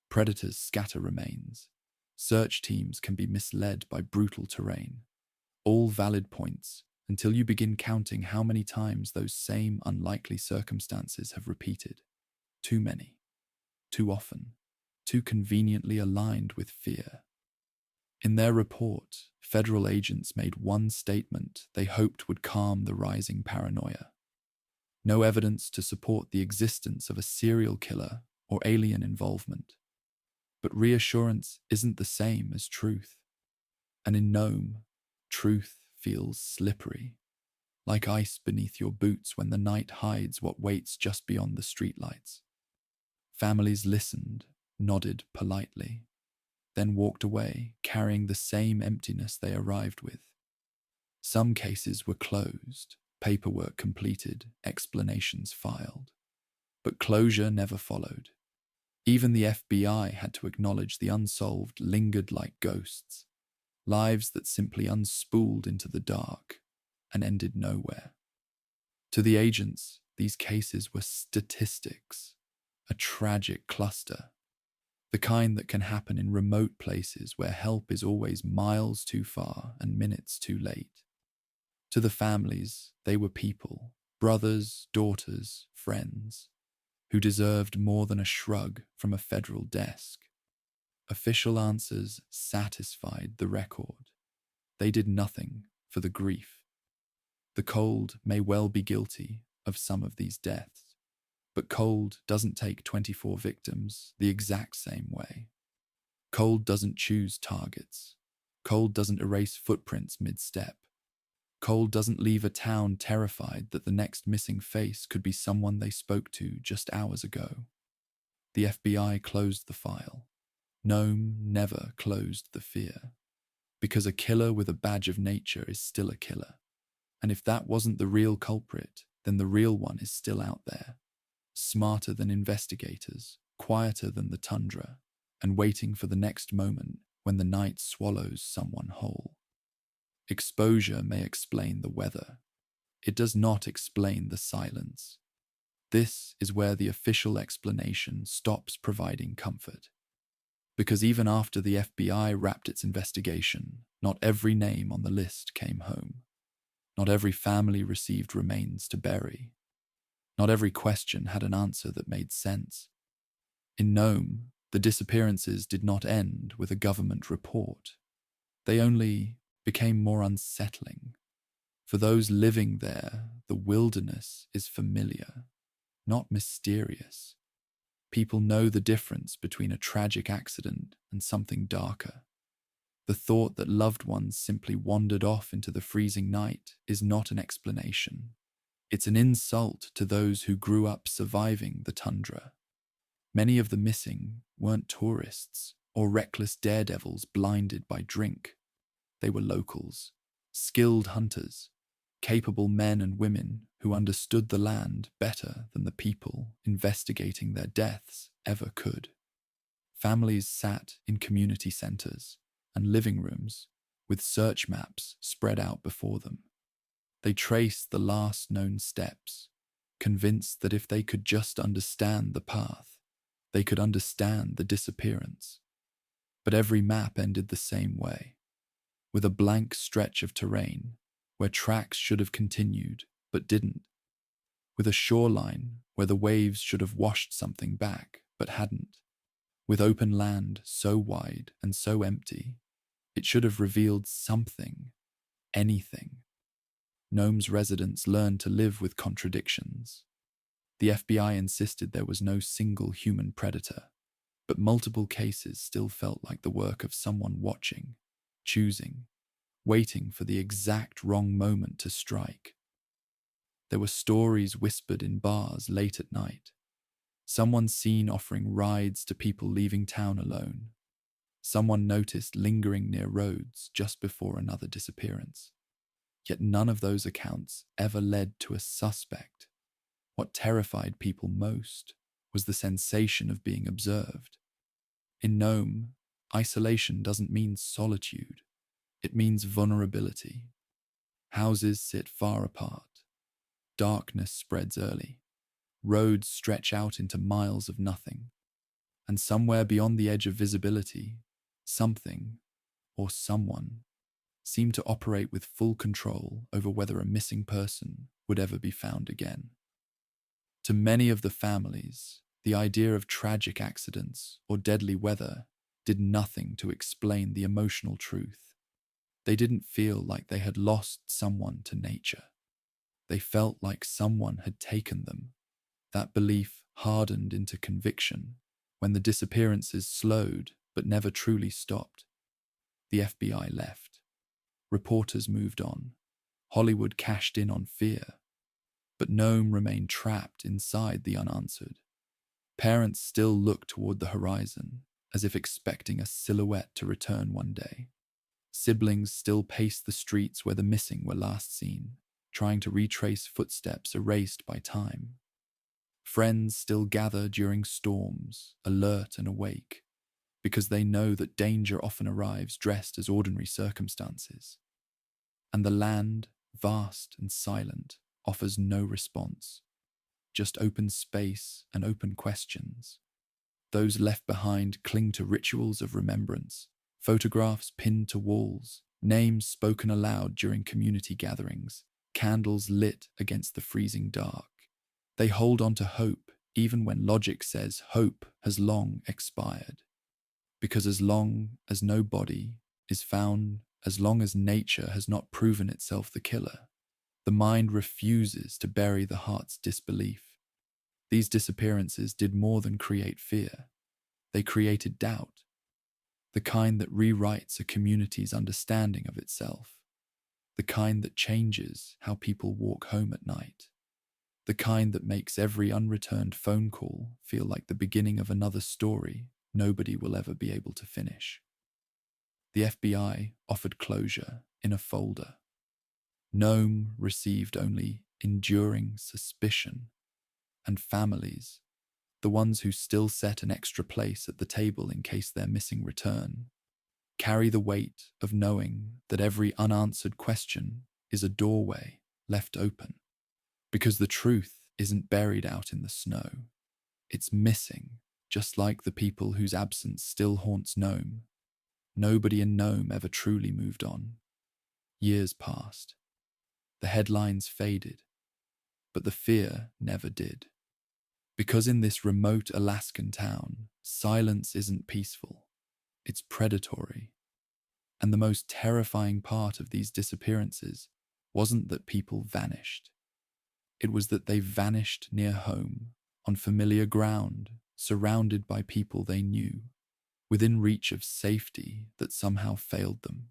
Predators scatter remains. Search teams can be misled by brutal terrain. All valid points until you begin counting how many times those same unlikely circumstances have repeated. Too many. Too often. Too conveniently aligned with fear. In their report, federal agents made one statement they hoped would calm the rising paranoia. No evidence to support the existence of a serial killer or alien involvement. But reassurance isn't the same as truth. And in Nome, truth feels slippery, like ice beneath your boots when the night hides what waits just beyond the streetlights. Families listened, nodded politely, then walked away, carrying the same emptiness they arrived with. Some cases were closed, paperwork completed, explanations filed. But closure never followed. Even the FBI had to acknowledge the unsolved lingered like ghosts, lives that simply unspooled into the dark and ended nowhere. To the agents, these cases were statistics, a tragic cluster, the kind that can happen in remote places where help is always miles too far and minutes too late. To the families, they were people, brothers, daughters, friends, who deserved more than a shrug from a federal desk. Official answers satisfied the record. They did nothing for the grief. The cold may well be guilty of some of these deaths, but cold doesn't take 24 victims the exact same way. Cold doesn't choose targets. Cold doesn't erase footprints mid-step. Cold doesn't leave a town terrified that the next missing face could be someone they spoke to just hours ago. The FBI closed the file. Nome never closed the fear. Because a killer with a badge of nature is still a killer. And if that wasn't the real culprit, then the real one is still out there. Smarter than investigators, quieter than the tundra, and waiting for the next moment when the night swallows someone whole. Exposure may explain the weather. It does not explain the silence. This is where the official explanation stops providing comfort. Because even after the FBI wrapped its investigation, not every name on the list came home. Not every family received remains to bury. Not every question had an answer that made sense. In Nome, the disappearances did not end with a government report. They only became more unsettling. For those living there, the wilderness is familiar, not mysterious. People know the difference between a tragic accident and something darker. The thought that loved ones simply wandered off into the freezing night is not an explanation. It's an insult to those who grew up surviving the tundra. Many of the missing weren't tourists or reckless daredevils blinded by drink. They were locals, skilled hunters, capable men and women who understood the land better than the people investigating their deaths ever could. Families sat in community centers and living rooms with search maps spread out before them. They traced the last known steps, convinced that if they could just understand the path, they could understand the disappearance. But every map ended the same way, with a blank stretch of terrain where tracks should have continued but didn't, with a shoreline where the waves should have washed something back but hadn't, with open land so wide and so empty, it should have revealed something, anything. Nome's residents learned to live with contradictions. The FBI insisted there was no single human predator, but multiple cases still felt like the work of someone watching, choosing, waiting for the exact wrong moment to strike. There were stories whispered in bars late at night. Someone seen offering rides to people leaving town alone. Someone noticed lingering near roads just before another disappearance. Yet none of those accounts ever led to a suspect. What terrified people most was the sensation of being observed. In Nome, isolation doesn't mean solitude. It means vulnerability. Houses sit far apart. Darkness spreads early. Roads stretch out into miles of nothing. And somewhere beyond the edge of visibility, something, or someone, seemed to operate with full control over whether a missing person would ever be found again. To many of the families, the idea of tragic accidents or deadly weather did nothing to explain the emotional truth. They didn't feel like they had lost someone to nature. They felt like someone had taken them. That belief hardened into conviction when the disappearances slowed but never truly stopped. The FBI left. Reporters moved on. Hollywood cashed in on fear. But Nome remained trapped inside the unanswered. Parents still looked toward the horizon, as if expecting a silhouette to return one day. Siblings still paced the streets where the missing were last seen, trying to retrace footsteps erased by time. Friends still gather during storms, alert and awake, because they know that danger often arrives dressed as ordinary circumstances. And the land, vast and silent, offers no response, just open space and open questions. Those left behind cling to rituals of remembrance, photographs pinned to walls, names spoken aloud during community gatherings, candles lit against the freezing dark. They hold on to hope even when logic says hope has long expired. Because as long as no body is found, as long as nature has not proven itself the killer, the mind refuses to bury the heart's disbelief. These disappearances did more than create fear. They created doubt, the kind that rewrites a community's understanding of itself, the kind that changes how people walk home at night, the kind that makes every unreturned phone call feel like the beginning of another story nobody will ever be able to finish. The FBI offered closure in a folder. Nome received only enduring suspicion, and families, the ones who still set an extra place at the table in case their missing return, carry the weight of knowing that every unanswered question is a doorway left open. Because the truth isn't buried out in the snow. It's missing, just like the people whose absence still haunts Nome. Nobody in Nome ever truly moved on. Years passed. The headlines faded, but the fear never did. Because in this remote Alaskan town, silence isn't peaceful, it's predatory. And the most terrifying part of these disappearances wasn't that people vanished. It was that they vanished near home, on familiar ground, surrounded by people they knew, within reach of safety that somehow failed them.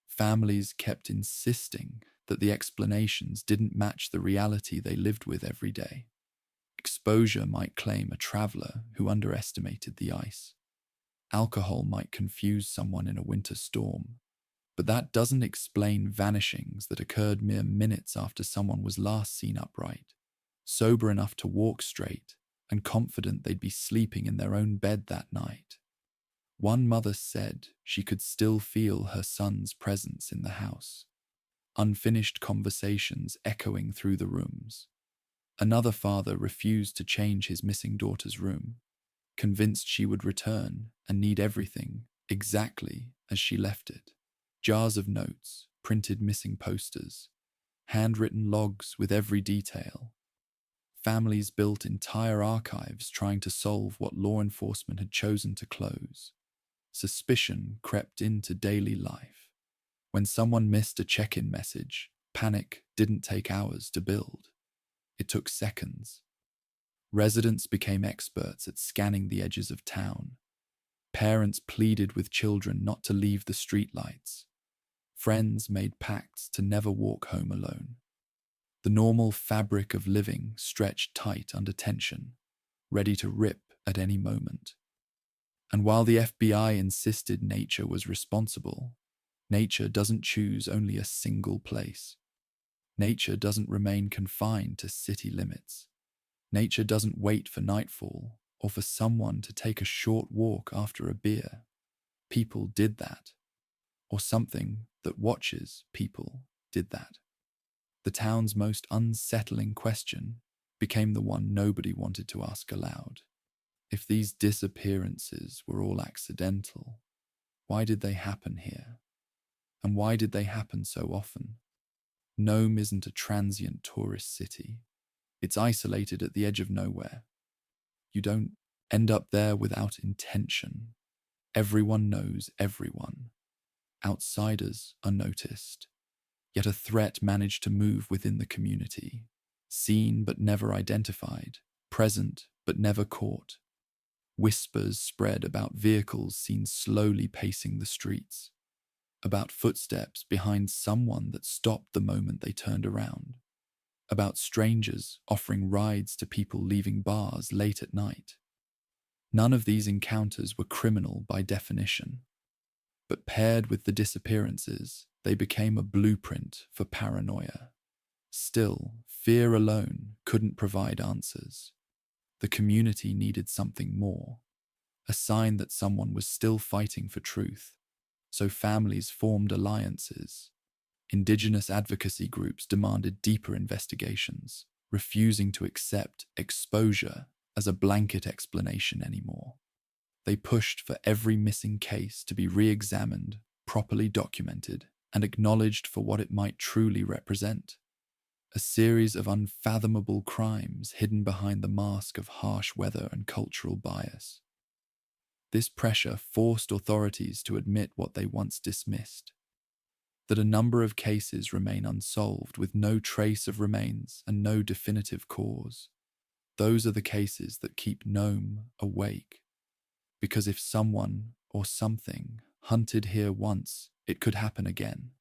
Families kept insisting that the explanations didn't match the reality they lived with every day. Exposure might claim a traveler who underestimated the ice. Alcohol might confuse someone in a winter storm. But that doesn't explain vanishings that occurred mere minutes after someone was last seen upright, sober enough to walk straight, and confident they'd be sleeping in their own bed that night. One mother said she could still feel her son's presence in the house, unfinished conversations echoing through the rooms. Another father refused to change his missing daughter's room, convinced she would return and need everything exactly as she left it. Jars of notes, printed missing posters, handwritten logs with every detail. Families built entire archives trying to solve what law enforcement had chosen to close. Suspicion crept into daily life. When someone missed a check-in message, panic didn't take hours to build. It took seconds. Residents became experts at scanning the edges of town. Parents pleaded with children not to leave the streetlights. Friends made pacts to never walk home alone. The normal fabric of living stretched tight under tension, ready to rip at any moment. And while the FBI insisted nature was responsible, nature doesn't choose only a single place. Nature doesn't remain confined to city limits. Nature doesn't wait for nightfall or for someone to take a short walk after a beer. People did that. Or something that watches people did that. The town's most unsettling question became the one nobody wanted to ask aloud. If these disappearances were all accidental, why did they happen here? And why did they happen so often? Nome isn't a transient tourist city. It's isolated at the edge of nowhere. You don't end up there without intention. Everyone knows everyone. Outsiders are noticed, yet a threat managed to move within the community, seen but never identified, present but never caught. Whispers spread about vehicles seen slowly pacing the streets, about footsteps behind someone that stopped the moment they turned around, about strangers offering rides to people leaving bars late at night. None of these encounters were criminal by definition. But paired with the disappearances, they became a blueprint for paranoia. Still, fear alone couldn't provide answers. The community needed something more, a sign that someone was still fighting for truth. So families formed alliances. Indigenous advocacy groups demanded deeper investigations, refusing to accept exposure as a blanket explanation anymore. They pushed for every missing case to be re-examined, properly documented, and acknowledged for what it might truly represent. A series of unfathomable crimes hidden behind the mask of harsh weather and cultural bias. This pressure forced authorities to admit what they once dismissed, that a number of cases remain unsolved with no trace of remains and no definitive cause. Those are the cases that keep Nome awake. Because if someone or something hunted here once, it could happen again.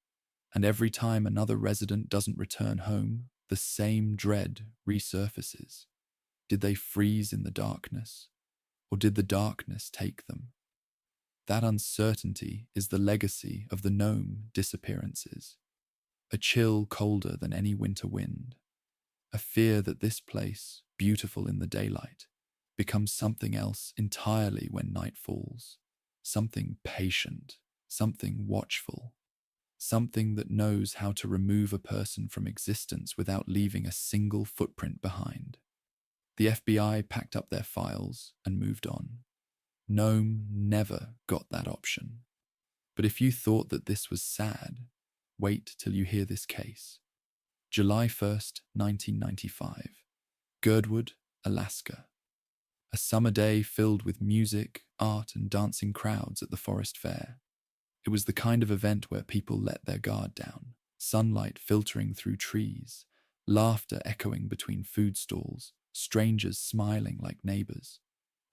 And every time another resident doesn't return home, the same dread resurfaces. Did they freeze in the darkness? Or did the darkness take them? That uncertainty is the legacy of the Nome disappearances. A chill colder than any winter wind. A fear that this place, beautiful in the daylight, becomes something else entirely when night falls. Something patient, something watchful, something that knows how to remove a person from existence without leaving a single footprint behind. The FBI packed up their files and moved on. Nome never got that option. But if you thought that this was sad, wait till you hear this case. July 1st, 1995. Girdwood, Alaska. A summer day filled with music, art, and dancing crowds at the forest fair. It was the kind of event where people let their guard down, sunlight filtering through trees, laughter echoing between food stalls, strangers smiling like neighbors.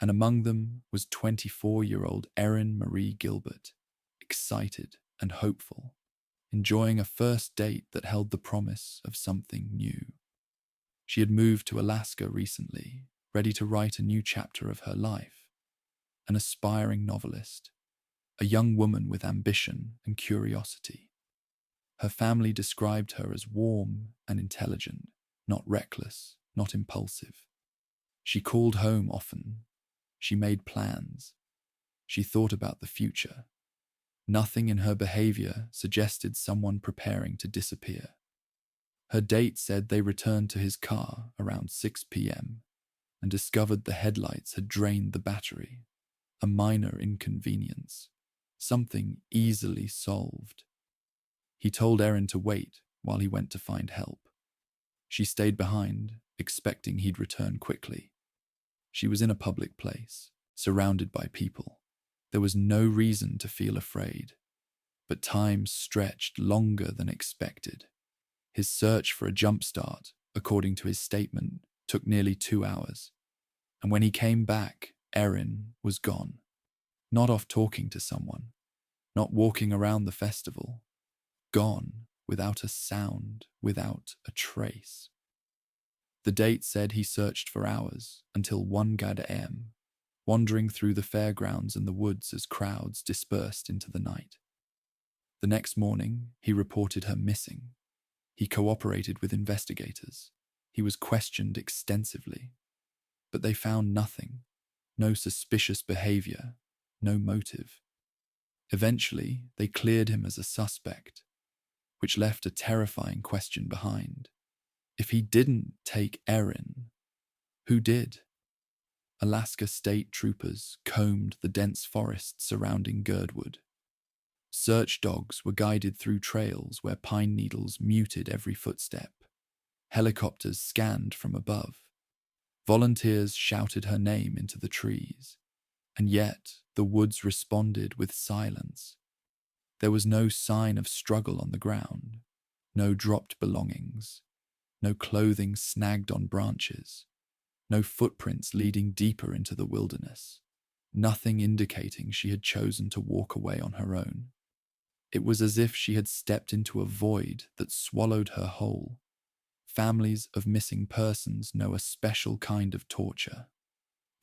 And among them was 24-year-old Erin Marie Gilbert, excited and hopeful, enjoying a first date that held the promise of something new. She had moved to Alaska recently, ready to write a new chapter of her life. An aspiring novelist, a young woman with ambition and curiosity. Her family described her as warm and intelligent, not reckless, not impulsive. She called home often. She made plans. She thought about the future. Nothing in her behavior suggested someone preparing to disappear. Her date said they returned to his car around 6 p.m. and discovered the headlights had drained the battery, a minor inconvenience, something easily solved. He told Erin to wait while he went to find help. She stayed behind, expecting he'd return quickly. She was in a public place, surrounded by people. There was no reason to feel afraid, but time stretched longer than expected. His search for a jumpstart, according to his statement, took nearly 2 hours. And when he came back, Erin was gone. Not off talking to someone, not walking around the festival. Gone, without a sound, without a trace. The date said he searched for hours, until 1 a.m., wandering through the fairgrounds and the woods as crowds dispersed into the night. The next morning, he reported her missing. He cooperated with investigators. He was questioned extensively. But they found nothing, no suspicious behavior, no motive. Eventually, they cleared him as a suspect, which left a terrifying question behind. If he didn't take Erin, who did? Alaska state troopers combed the dense forest surrounding Girdwood. Search dogs were guided through trails where pine needles muted every footstep. Helicopters scanned from above. Volunteers shouted her name into the trees. And yet, the woods responded with silence. There was no sign of struggle on the ground, no dropped belongings, no clothing snagged on branches, no footprints leading deeper into the wilderness, nothing indicating she had chosen to walk away on her own. It was as if she had stepped into a void that swallowed her whole. Families of missing persons know a special kind of torture,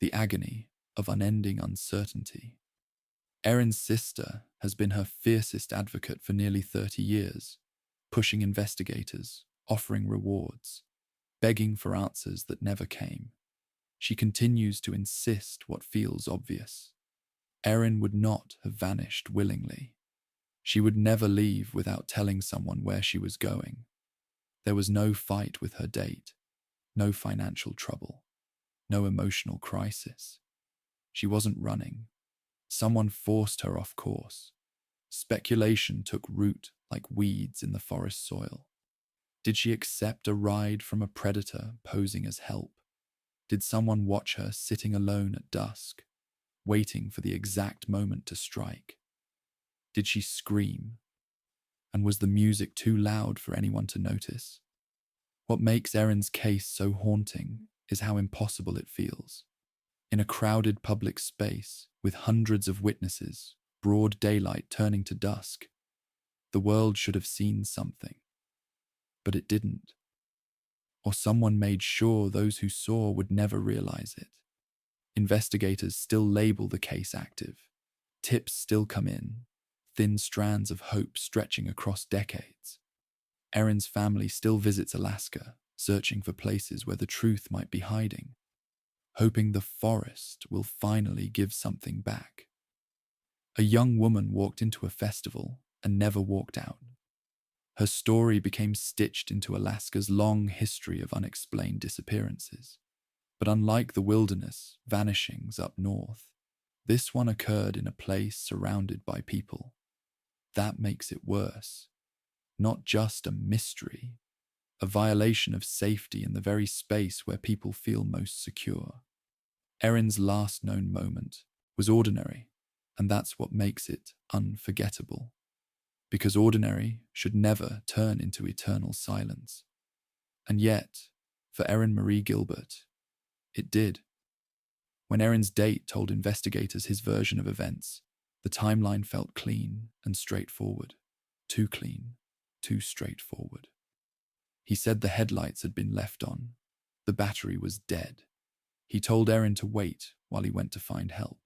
the agony of unending uncertainty. Erin's sister has been her fiercest advocate for nearly 30 years, pushing investigators, offering rewards, begging for answers that never came. She continues to insist what feels obvious. Erin would not have vanished willingly. She would never leave without telling someone where she was going. There was no fight with her date, no financial trouble, no emotional crisis. She wasn't running. Someone forced her off course. Speculation took root like weeds in the forest soil. Did she accept a ride from a predator posing as help? Did someone watch her sitting alone at dusk, waiting for the exact moment to strike? Did she scream? And was the music too loud for anyone to notice? What makes Erin's case so haunting is how impossible it feels. In a crowded public space, with hundreds of witnesses, broad daylight turning to dusk, the world should have seen something. But it didn't. Or someone made sure those who saw would never realize it. Investigators still label the case active. Tips still come in, thin strands of hope stretching across decades. Erin's family still visits Alaska, searching for places where the truth might be hiding, hoping the forest will finally give something back. A young woman walked into a festival and never walked out. Her story became stitched into Alaska's long history of unexplained disappearances. But unlike the wilderness vanishings up north, this one occurred in a place surrounded by people. That makes it worse. Not just a mystery, a violation of safety in the very space where people feel most secure. Erin's last known moment was ordinary, and that's what makes it unforgettable. Because ordinary should never turn into eternal silence. And yet, for Erin Marie Gilbert, it did. When Erin's date told investigators his version of events, the timeline felt clean and straightforward. Too clean, too straightforward. He said the headlights had been left on. The battery was dead. He told Erin to wait while he went to find help.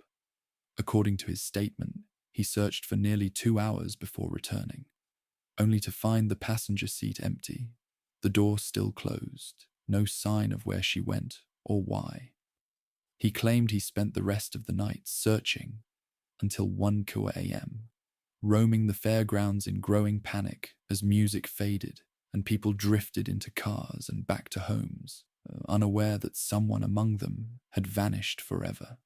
According to his statement, he searched for nearly 2 hours before returning, only to find the passenger seat empty, the door still closed, no sign of where she went or why. He claimed he spent the rest of the night searching until 1 a.m., roaming the fairgrounds in growing panic as music faded and people drifted into cars and back to homes, unaware that someone among them had vanished forever.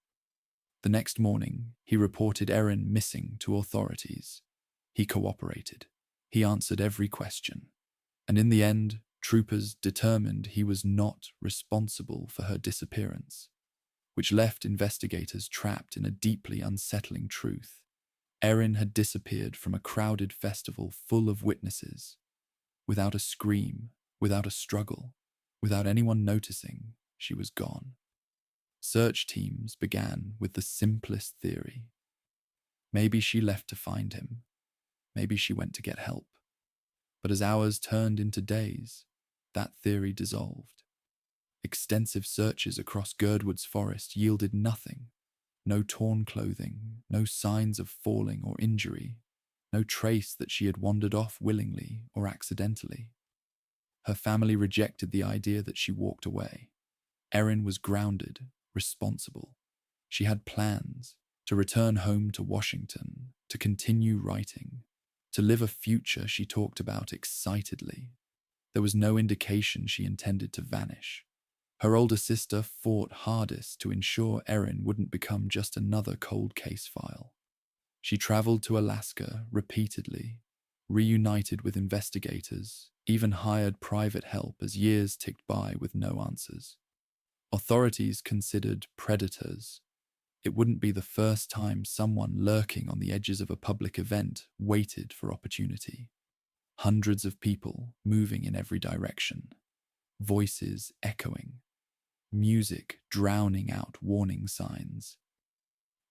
The next morning, he reported Erin missing to authorities. He cooperated. He answered every question. And in the end, troopers determined he was not responsible for her disappearance, which left investigators trapped in a deeply unsettling truth. Erin had disappeared from a crowded festival full of witnesses. Without a scream, without a struggle, without anyone noticing, she was gone. Search teams began with the simplest theory. Maybe she left to find him. Maybe she went to get help. But as hours turned into days, that theory dissolved. Extensive searches across Girdwood's forest yielded nothing. No torn clothing, no signs of falling or injury, no trace that she had wandered off willingly or accidentally. Her family rejected the idea that she walked away. Erin was grounded, responsible. She had plans to return home to Washington, to continue writing, to live a future she talked about excitedly. There was no indication she intended to vanish. Her older sister fought hardest to ensure Erin wouldn't become just another cold case file. She traveled to Alaska repeatedly, reunited with investigators, even hired private help as years ticked by with no answers. Authorities considered predators. It wouldn't be the first time someone lurking on the edges of a public event waited for opportunity. Hundreds of people moving in every direction, voices echoing, music drowning out warning signs.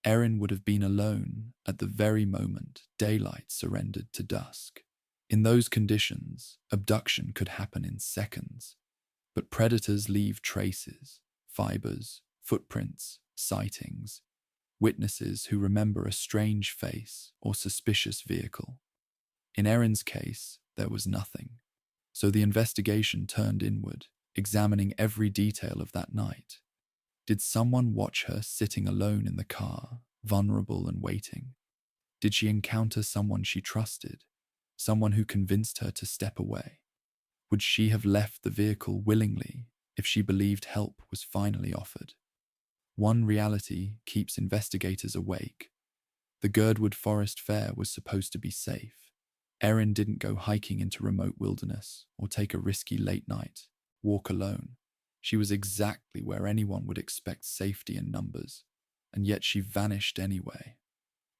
Erin would have been alone at the very moment daylight surrendered to dusk. In those conditions, abduction could happen in seconds. But predators leave traces, fibers, footprints, sightings, witnesses who remember a strange face or suspicious vehicle. In Erin's case, there was nothing. So the investigation turned inward, examining every detail of that night. Did someone watch her sitting alone in the car, vulnerable and waiting? Did she encounter someone she trusted, someone who convinced her to step away? Would she have left the vehicle willingly if she believed help was finally offered? One reality keeps investigators awake. The Girdwood Forest Fair was supposed to be safe. Erin didn't go hiking into remote wilderness or take a risky late night walk alone. She was exactly where anyone would expect safety in numbers, and yet she vanished anyway.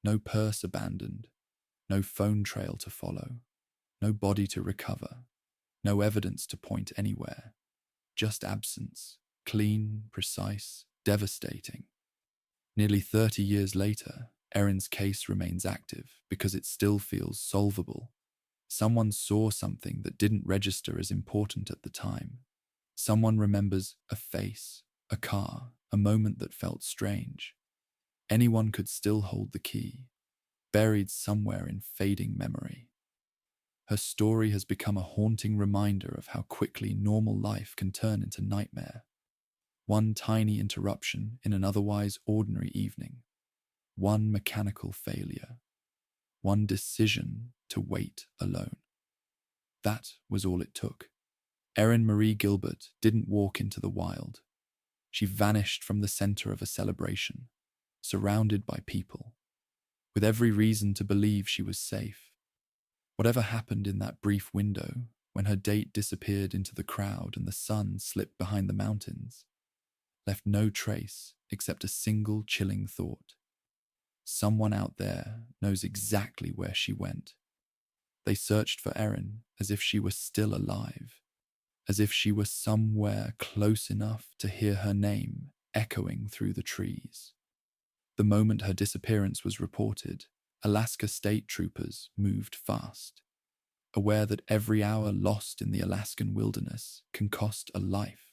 No purse abandoned, no phone trail to follow, no body to recover, no evidence to point anywhere. Just absence, clean, precise, devastating. Nearly 30 years later, Erin's case remains active because it still feels solvable. Someone saw something that didn't register as important at the time. Someone remembers a face, a car, a moment that felt strange. Anyone could still hold the key, buried somewhere in fading memory. Her story has become a haunting reminder of how quickly normal life can turn into nightmare. One tiny interruption in an otherwise ordinary evening, one mechanical failure, one decision to wait alone. That was all it took. Erin Marie Gilbert didn't walk into the wild. She vanished from the center of a celebration, surrounded by people, with every reason to believe she was safe. Whatever happened in that brief window, when her date disappeared into the crowd and the sun slipped behind the mountains, left no trace except a single chilling thought. Someone out there knows exactly where she went. They searched for Erin as if she were still alive, as if she were somewhere close enough to hear her name echoing through the trees. The moment her disappearance was reported, Alaska state troopers moved fast, aware that every hour lost in the Alaskan wilderness can cost a life.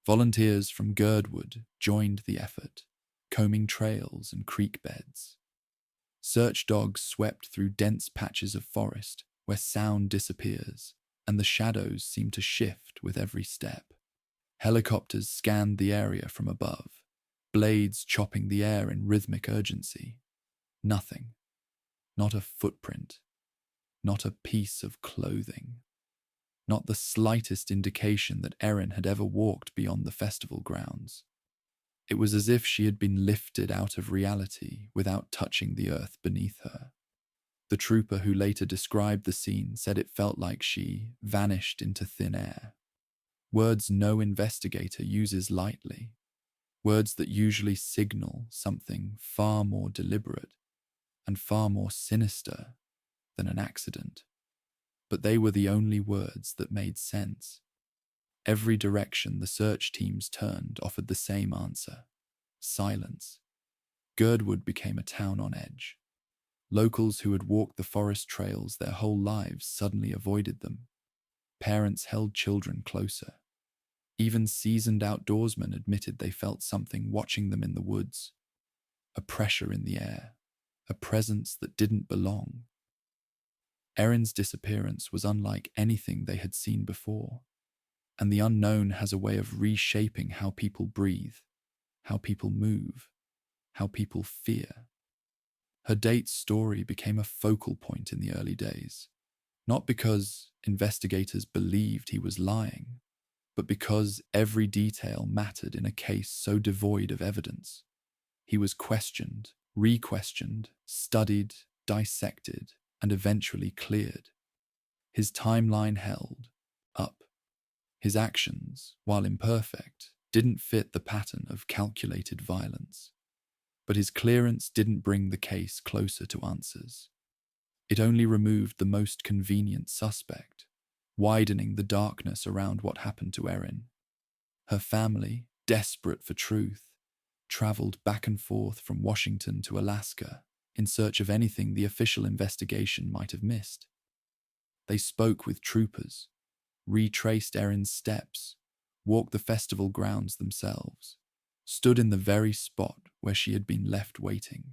Volunteers from Girdwood joined the effort, combing trails and creek beds. Search dogs swept through dense patches of forest where sound disappears and the shadows seem to shift with every step. Helicopters scanned the area from above, blades chopping the air in rhythmic urgency. Nothing. Not a footprint. Not a piece of clothing. Not the slightest indication that Erin had ever walked beyond the festival grounds. It was as if she had been lifted out of reality without touching the earth beneath her. The trooper who later described the scene said it felt like she vanished into thin air. Words no investigator uses lightly. Words that usually signal something far more deliberate and far more sinister than an accident. But they were the only words that made sense. Every direction the search teams turned offered the same answer: silence. Girdwood became a town on edge. Locals who had walked the forest trails their whole lives suddenly avoided them. Parents held children closer. Even seasoned outdoorsmen admitted they felt something watching them in the woods. A pressure in the air, a presence that didn't belong. Erin's disappearance was unlike anything they had seen before, and the unknown has a way of reshaping how people breathe, how people move, how people fear. Her date's story became a focal point in the early days, not because investigators believed he was lying, but because every detail mattered in a case so devoid of evidence. He was questioned, re-questioned, studied, dissected, and eventually cleared. His timeline held up. His actions, while imperfect, didn't fit the pattern of calculated violence. But his clearance didn't bring the case closer to answers. It only removed the most convenient suspect, widening the darkness around what happened to Erin. Her family, desperate for truth, traveled back and forth from Washington to Alaska in search of anything the official investigation might have missed. They spoke with troopers, retraced Erin's steps, walked the festival grounds themselves, stood in the very spot where she had been left waiting.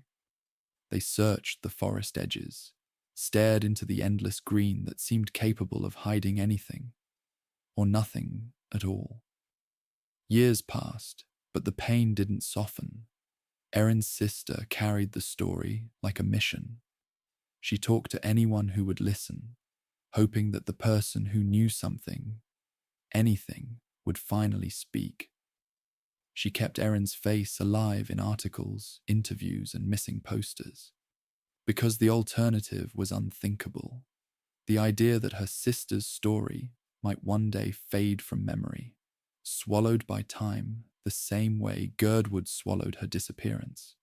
They searched the forest edges, stared into the endless green that seemed capable of hiding anything, or nothing at all. Years passed, but the pain didn't soften. Erin's sister carried the story like a mission. She talked to anyone who would listen, hoping that the person who knew something, anything, would finally speak. She kept Erin's face alive in articles, interviews, and missing posters. Because the alternative was unthinkable. The idea that her sister's story might one day fade from memory, swallowed by time the same way Girdwood swallowed her disappearance.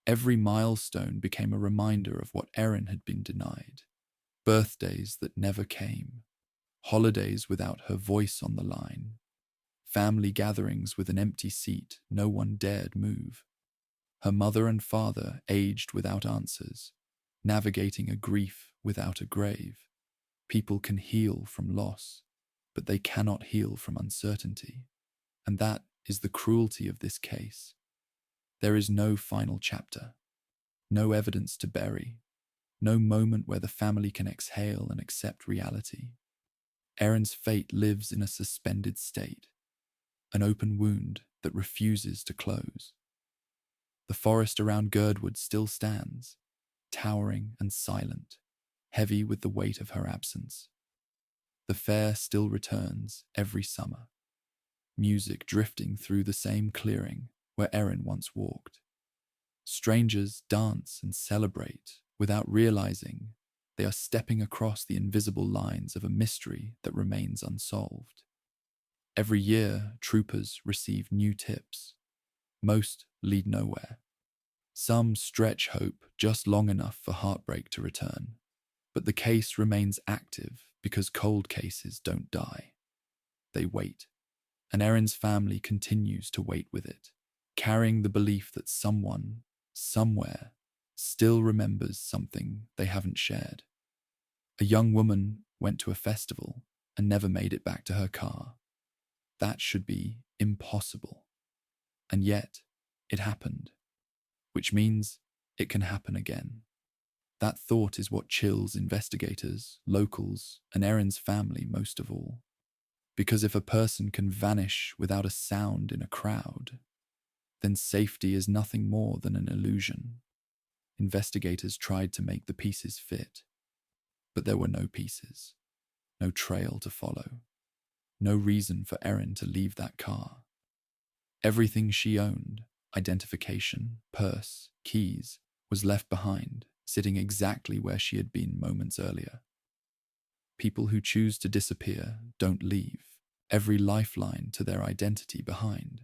Every milestone became a reminder of what Erin had been denied. Birthdays that never came, holidays without her voice on the line, family gatherings with an empty seat no one dared move. Her mother and father aged without answers, navigating a grief without a grave. People can heal from loss, but they cannot heal from uncertainty. And that is the cruelty of this case. There is no final chapter, no evidence to bury, no moment where the family can exhale and accept reality. Erin's fate lives in a suspended state, an open wound that refuses to close. The forest around Girdwood still stands, towering and silent, heavy with the weight of her absence. The fair still returns every summer, music drifting through the same clearing where Erin once walked. Strangers dance and celebrate without realizing they are stepping across the invisible lines of a mystery that remains unsolved. Every year, troopers receive new tips. Most lead nowhere. Some stretch hope just long enough for heartbreak to return. But the case remains active because cold cases don't die. They wait, and Erin's family continues to wait with it, carrying the belief that someone, somewhere, still remembers something they haven't shared. A young woman went to a festival and never made it back to her car. That should be impossible. And yet, it happened, which means it can happen again. That thought is what chills investigators, locals, and Erin's family most of all. Because if a person can vanish without a sound in a crowd, then safety is nothing more than an illusion. Investigators tried to make the pieces fit, but there were no pieces, no trail to follow, no reason for Erin to leave that car. Everything she owned, identification, purse, keys, was left behind, sitting exactly where she had been moments earlier. People who choose to disappear don't leave every lifeline to their identity behind.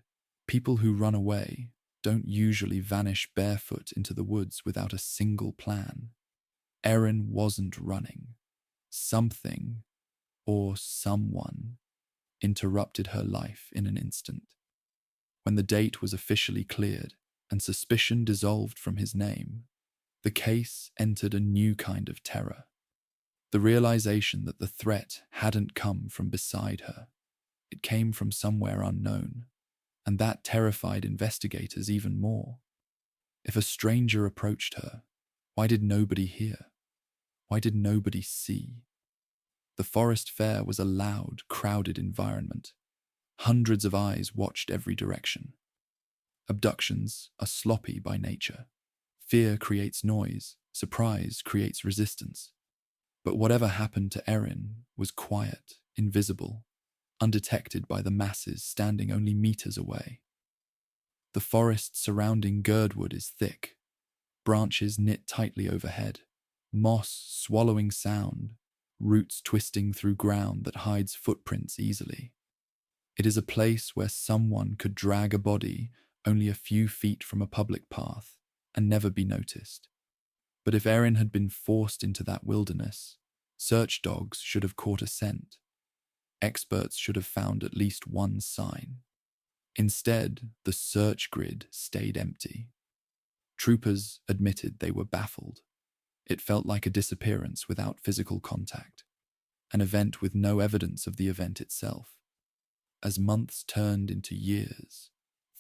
People who run away don't usually vanish barefoot into the woods without a single plan. Erin wasn't running. Something, or someone, interrupted her life in an instant. When the date was officially cleared and suspicion dissolved from his name, the case entered a new kind of terror. The realization that the threat hadn't come from beside her. It came from somewhere unknown, and that terrified investigators even more. If a stranger approached her, why did nobody hear? Why did nobody see? The forest fair was a loud, crowded environment. Hundreds of eyes watched every direction. Abductions are sloppy by nature. Fear creates noise, surprise creates resistance. But whatever happened to Erin was quiet, invisible, undetected by the masses standing only meters away. The forest surrounding Girdwood is thick, branches knit tightly overhead, moss swallowing sound, roots twisting through ground that hides footprints easily. It is a place where someone could drag a body only a few feet from a public path and never be noticed. But if Erin had been forced into that wilderness, search dogs should have caught a scent. Experts should have found at least one sign. Instead, the search grid stayed empty. Troopers admitted they were baffled. It felt like a disappearance without physical contact, an event with no evidence of the event itself. As months turned into years,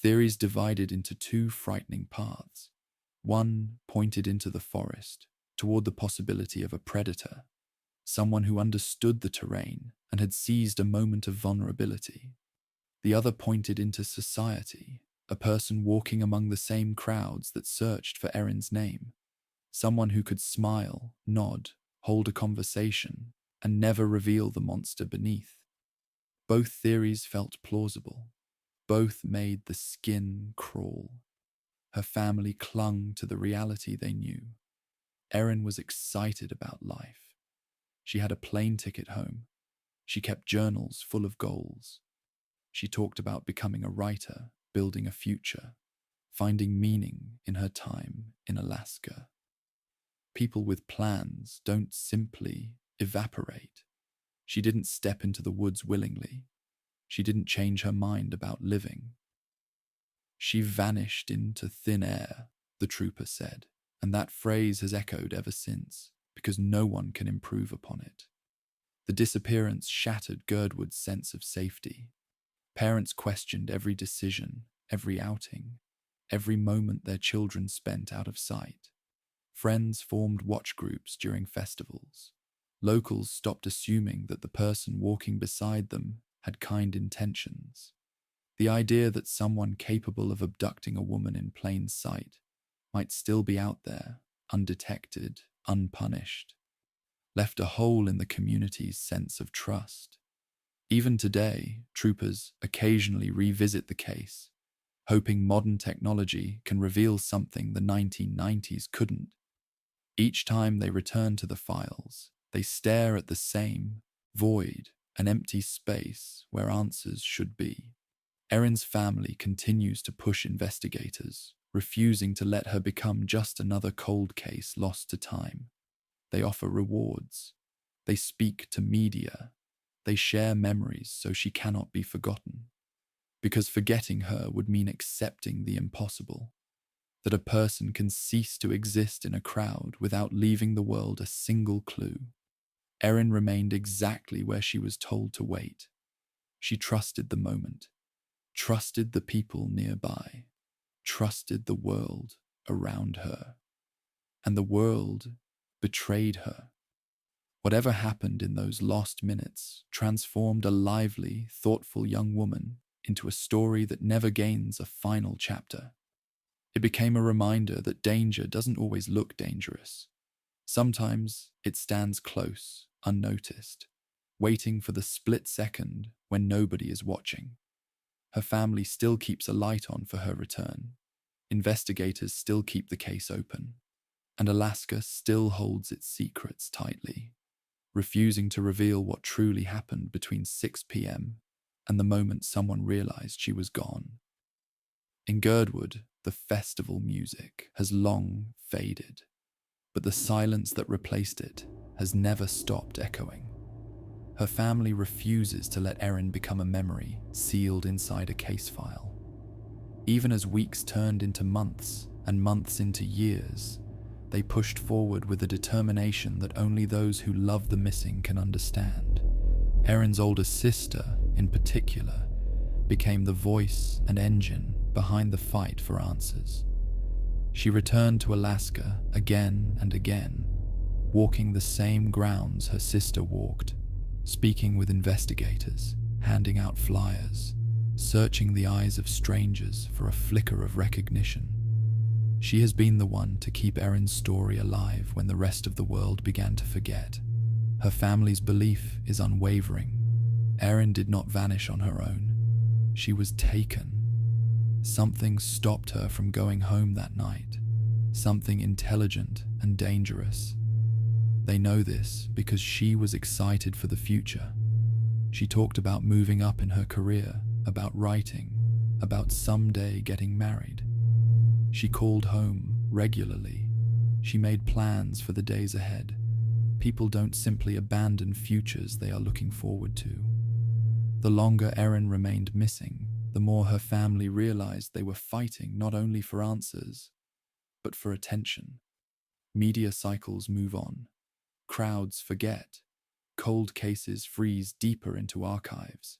theories divided into two frightening paths. One pointed into the forest, toward the possibility of a predator, someone who understood the terrain and had seized a moment of vulnerability. The other pointed into society, a person walking among the same crowds that searched for Erin's name, someone who could smile, nod, hold a conversation, and never reveal the monster beneath. Both theories felt plausible. Both made the skin crawl. Her family clung to the reality they knew. Erin was excited about life. She had a plane ticket home. She kept journals full of goals. She talked about becoming a writer, building a future, finding meaning in her time in Alaska. People with plans don't simply evaporate. She didn't step into the woods willingly. She didn't change her mind about living. She vanished into thin air, the trooper said, and that phrase has echoed ever since, because no one can improve upon it. The disappearance shattered Girdwood's sense of safety. Parents questioned every decision, every outing, every moment their children spent out of sight. Friends formed watch groups during festivals. Locals stopped assuming that the person walking beside them had kind intentions. The idea that someone capable of abducting a woman in plain sight might still be out there, undetected, unpunished, left a hole in the community's sense of trust. Even today, troopers occasionally revisit the case, hoping modern technology can reveal something the 1990s couldn't. Each time they return to the files, they stare at the same void, an empty space where answers should be. Erin's family continues to push investigators, refusing to let her become just another cold case lost to time. They offer rewards. They speak to media. They share memories so she cannot be forgotten. Because forgetting her would mean accepting the impossible, that a person can cease to exist in a crowd without leaving the world a single clue. Erin remained exactly where she was told to wait. She trusted the moment, trusted the people nearby, trusted the world around her. And the world betrayed her. Whatever happened in those lost minutes transformed a lively, thoughtful young woman into a story that never gains a final chapter. It became a reminder that danger doesn't always look dangerous. Sometimes it stands close, unnoticed, waiting for the split second when nobody is watching. Her family still keeps a light on for her return. Investigators still keep the case open. And Alaska still holds its secrets tightly, refusing to reveal what truly happened between 6 p.m. and the moment someone realized she was gone. In Girdwood, the festival music has long faded, but the silence that replaced it has never stopped echoing. Her family refuses to let Erin become a memory sealed inside a case file. Even as weeks turned into months and months into years, they pushed forward with a determination that only those who love the missing can understand. Erin's older sister, in particular, became the voice and engine behind the fight for answers. She returned to Alaska again and again, walking the same grounds her sister walked, speaking with investigators, handing out flyers, searching the eyes of strangers for a flicker of recognition. She has been the one to keep Erin's story alive when the rest of the world began to forget. Her family's belief is unwavering. Erin did not vanish on her own. She was taken. Something stopped her from going home that night. Something intelligent and dangerous. They know this because she was excited for the future. She talked about moving up in her career, about writing, about someday getting married. She called home regularly. She made plans for the days ahead. People don't simply abandon futures they are looking forward to. The longer Erin remained missing, the more her family realized they were fighting not only for answers, but for attention. Media cycles move on. Crowds forget. Cold cases freeze deeper into archives.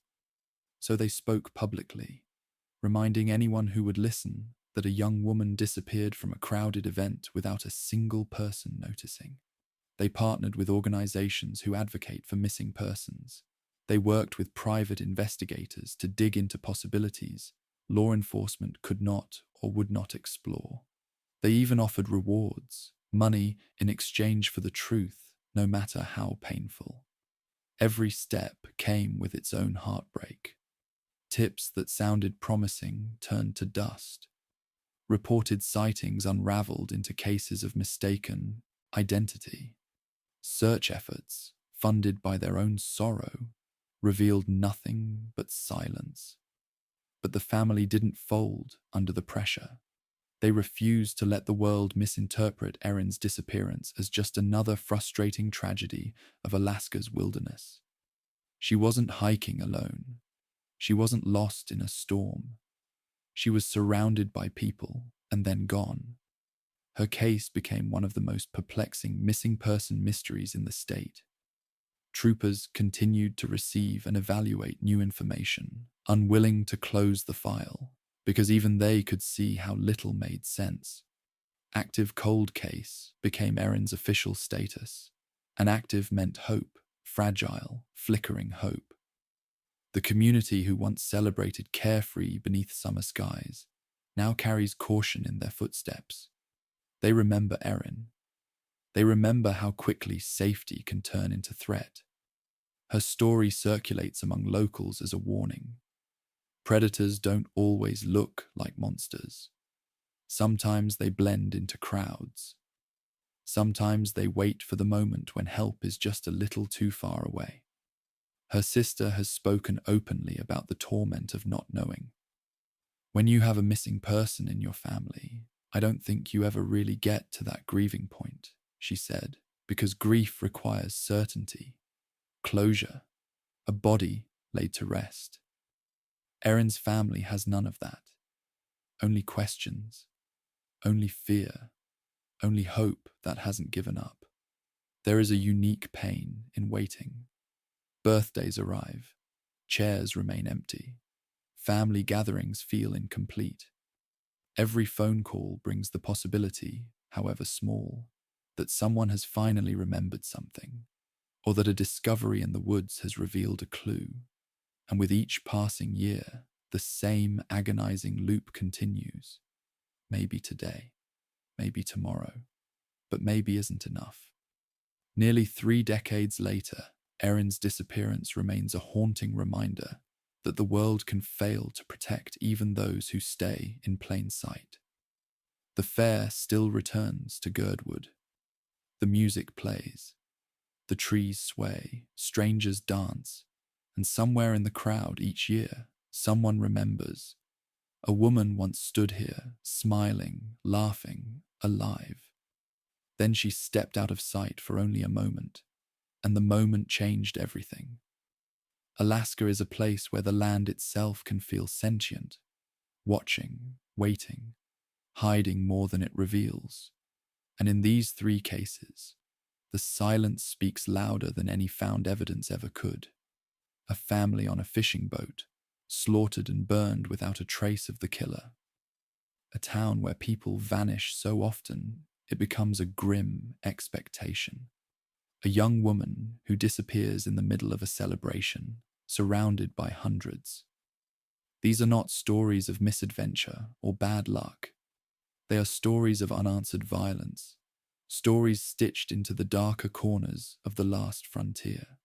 So they spoke publicly, reminding anyone who would listen that a young woman disappeared from a crowded event without a single person noticing. They partnered with organizations who advocate for missing persons. They worked with private investigators to dig into possibilities law enforcement could not or would not explore. They even offered rewards, money in exchange for the truth, no matter how painful. Every step came with its own heartbreak. Tips that sounded promising turned to dust. Reported sightings unraveled into cases of mistaken identity. Search efforts, funded by their own sorrow, revealed nothing but silence. But the family didn't fold under the pressure. They refused to let the world misinterpret Erin's disappearance as just another frustrating tragedy of Alaska's wilderness. She wasn't hiking alone. She wasn't lost in a storm. She was surrounded by people and then gone. Her case became one of the most perplexing missing person mysteries in the state. Troopers continued to receive and evaluate new information, unwilling to close the file, because even they could see how little made sense. Active cold case became Erin's official status. And active meant hope, fragile, flickering hope. The community who once celebrated carefree beneath summer skies now carries caution in their footsteps. They remember Erin. They remember how quickly safety can turn into threat. Her story circulates among locals as a warning. Predators don't always look like monsters. Sometimes they blend into crowds. Sometimes they wait for the moment when help is just a little too far away. Her sister has spoken openly about the torment of not knowing. When you have a missing person in your family, I don't think you ever really get to that grieving point, she said, because grief requires certainty, closure, a body laid to rest. Erin's family has none of that. Only questions, only fear, only hope that hasn't given up. There is a unique pain in waiting. Birthdays arrive, chairs remain empty, family gatherings feel incomplete. Every phone call brings the possibility, however small, that someone has finally remembered something, or that a discovery in the woods has revealed a clue. And with each passing year, the same agonizing loop continues. Maybe today, maybe tomorrow, but maybe isn't enough. Nearly 3 decades later, Erin's disappearance remains a haunting reminder that the world can fail to protect even those who stay in plain sight. The fair still returns to Girdwood. The music plays, the trees sway, strangers dance, and somewhere in the crowd each year, someone remembers. A woman once stood here, smiling, laughing, alive. Then she stepped out of sight for only a moment, and the moment changed everything. Alaska is a place where the land itself can feel sentient, watching, waiting, hiding more than it reveals. And in these 3 cases, the silence speaks louder than any found evidence ever could. A family on a fishing boat, slaughtered and burned without a trace of the killer. A town where people vanish so often it becomes a grim expectation. A young woman who disappears in the middle of a celebration, surrounded by hundreds. These are not stories of misadventure or bad luck. They are stories of unanswered violence, stories stitched into the darker corners of the last frontier.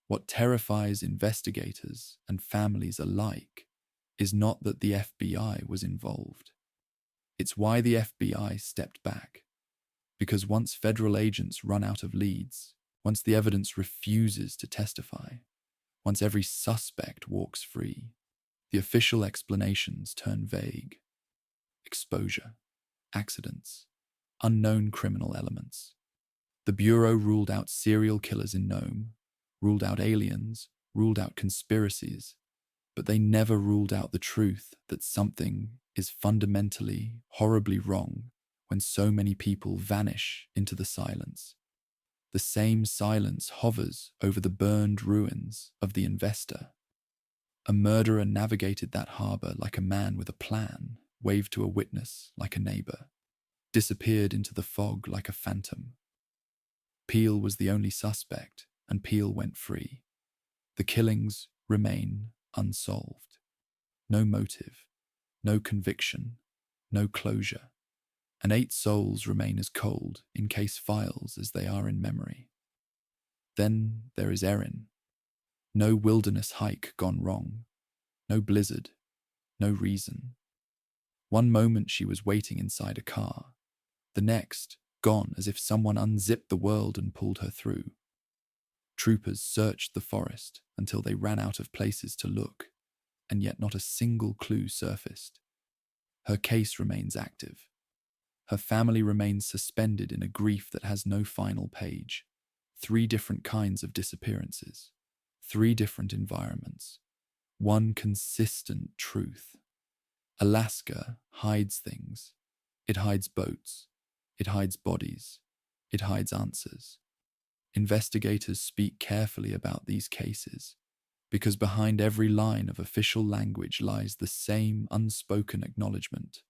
What terrifies investigators and families alike is not that the FBI was involved. It's why the FBI stepped back. Because once federal agents run out of leads, once the evidence refuses to testify, once every suspect walks free, the official explanations turn vague. Exposure, accidents, unknown criminal elements. The Bureau ruled out serial killers in Nome, ruled out aliens, ruled out conspiracies, but they never ruled out the truth that something is fundamentally, horribly wrong when so many people vanish into the silence. The same silence hovers over the burned ruins of the Investor. A murderer navigated that harbor like a man with a plan, waved to a witness like a neighbor, disappeared into the fog like a phantom. Peel was the only suspect, and Peel went free. The killings remain unsolved. No motive, no conviction, no closure. And 8 souls remain as cold in case files as they are in memory. Then there is Erin. No wilderness hike gone wrong. No blizzard. No reason. One moment she was waiting inside a car. The next, gone as if someone unzipped the world and pulled her through. Troopers searched the forest until they ran out of places to look, and yet not a single clue surfaced. Her case remains active. Her family remains suspended in a grief that has no final page. 3 different kinds of disappearances. 3 different environments. One consistent truth. Alaska hides things. It hides boats. It hides bodies. It hides answers. Investigators speak carefully about these cases, because behind every line of official language lies the same unspoken acknowledgement.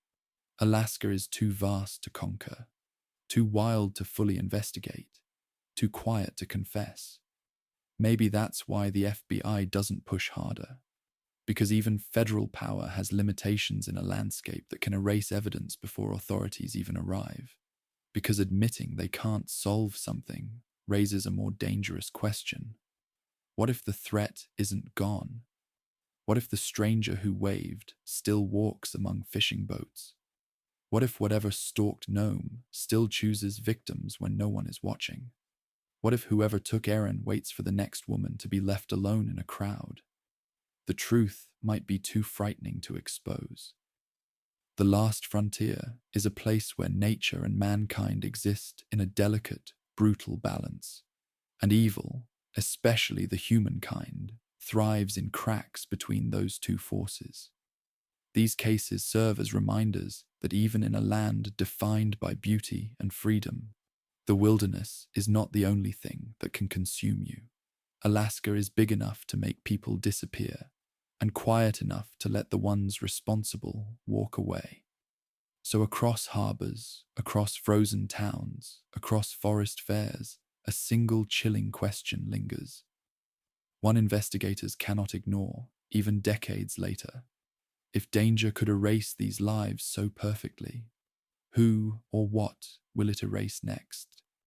Alaska is too vast to conquer, too wild to fully investigate, too quiet to confess. Maybe that's why the FBI doesn't push harder, because even federal power has limitations in a landscape that can erase evidence before authorities even arrive. Because admitting they can't solve something raises a more dangerous question. What if the threat isn't gone? What if the stranger who waved still walks among fishing boats? What if whatever stalked Nome still chooses victims when no one is watching? What if whoever took Erin waits for the next woman to be left alone in a crowd? The truth might be too frightening to expose. The last frontier is a place where nature and mankind exist in a delicate, brutal balance, and evil, especially the humankind, thrives in cracks between those two forces. These cases serve as reminders that even in a land defined by beauty and freedom, the wilderness is not the only thing that can consume you. Alaska is big enough to make people disappear, and quiet enough to let the ones responsible walk away. So across harbors, across frozen towns, across forest fairs, a single chilling question lingers. One investigators cannot ignore, even decades later. If danger could erase these lives so perfectly, who or what will it erase next?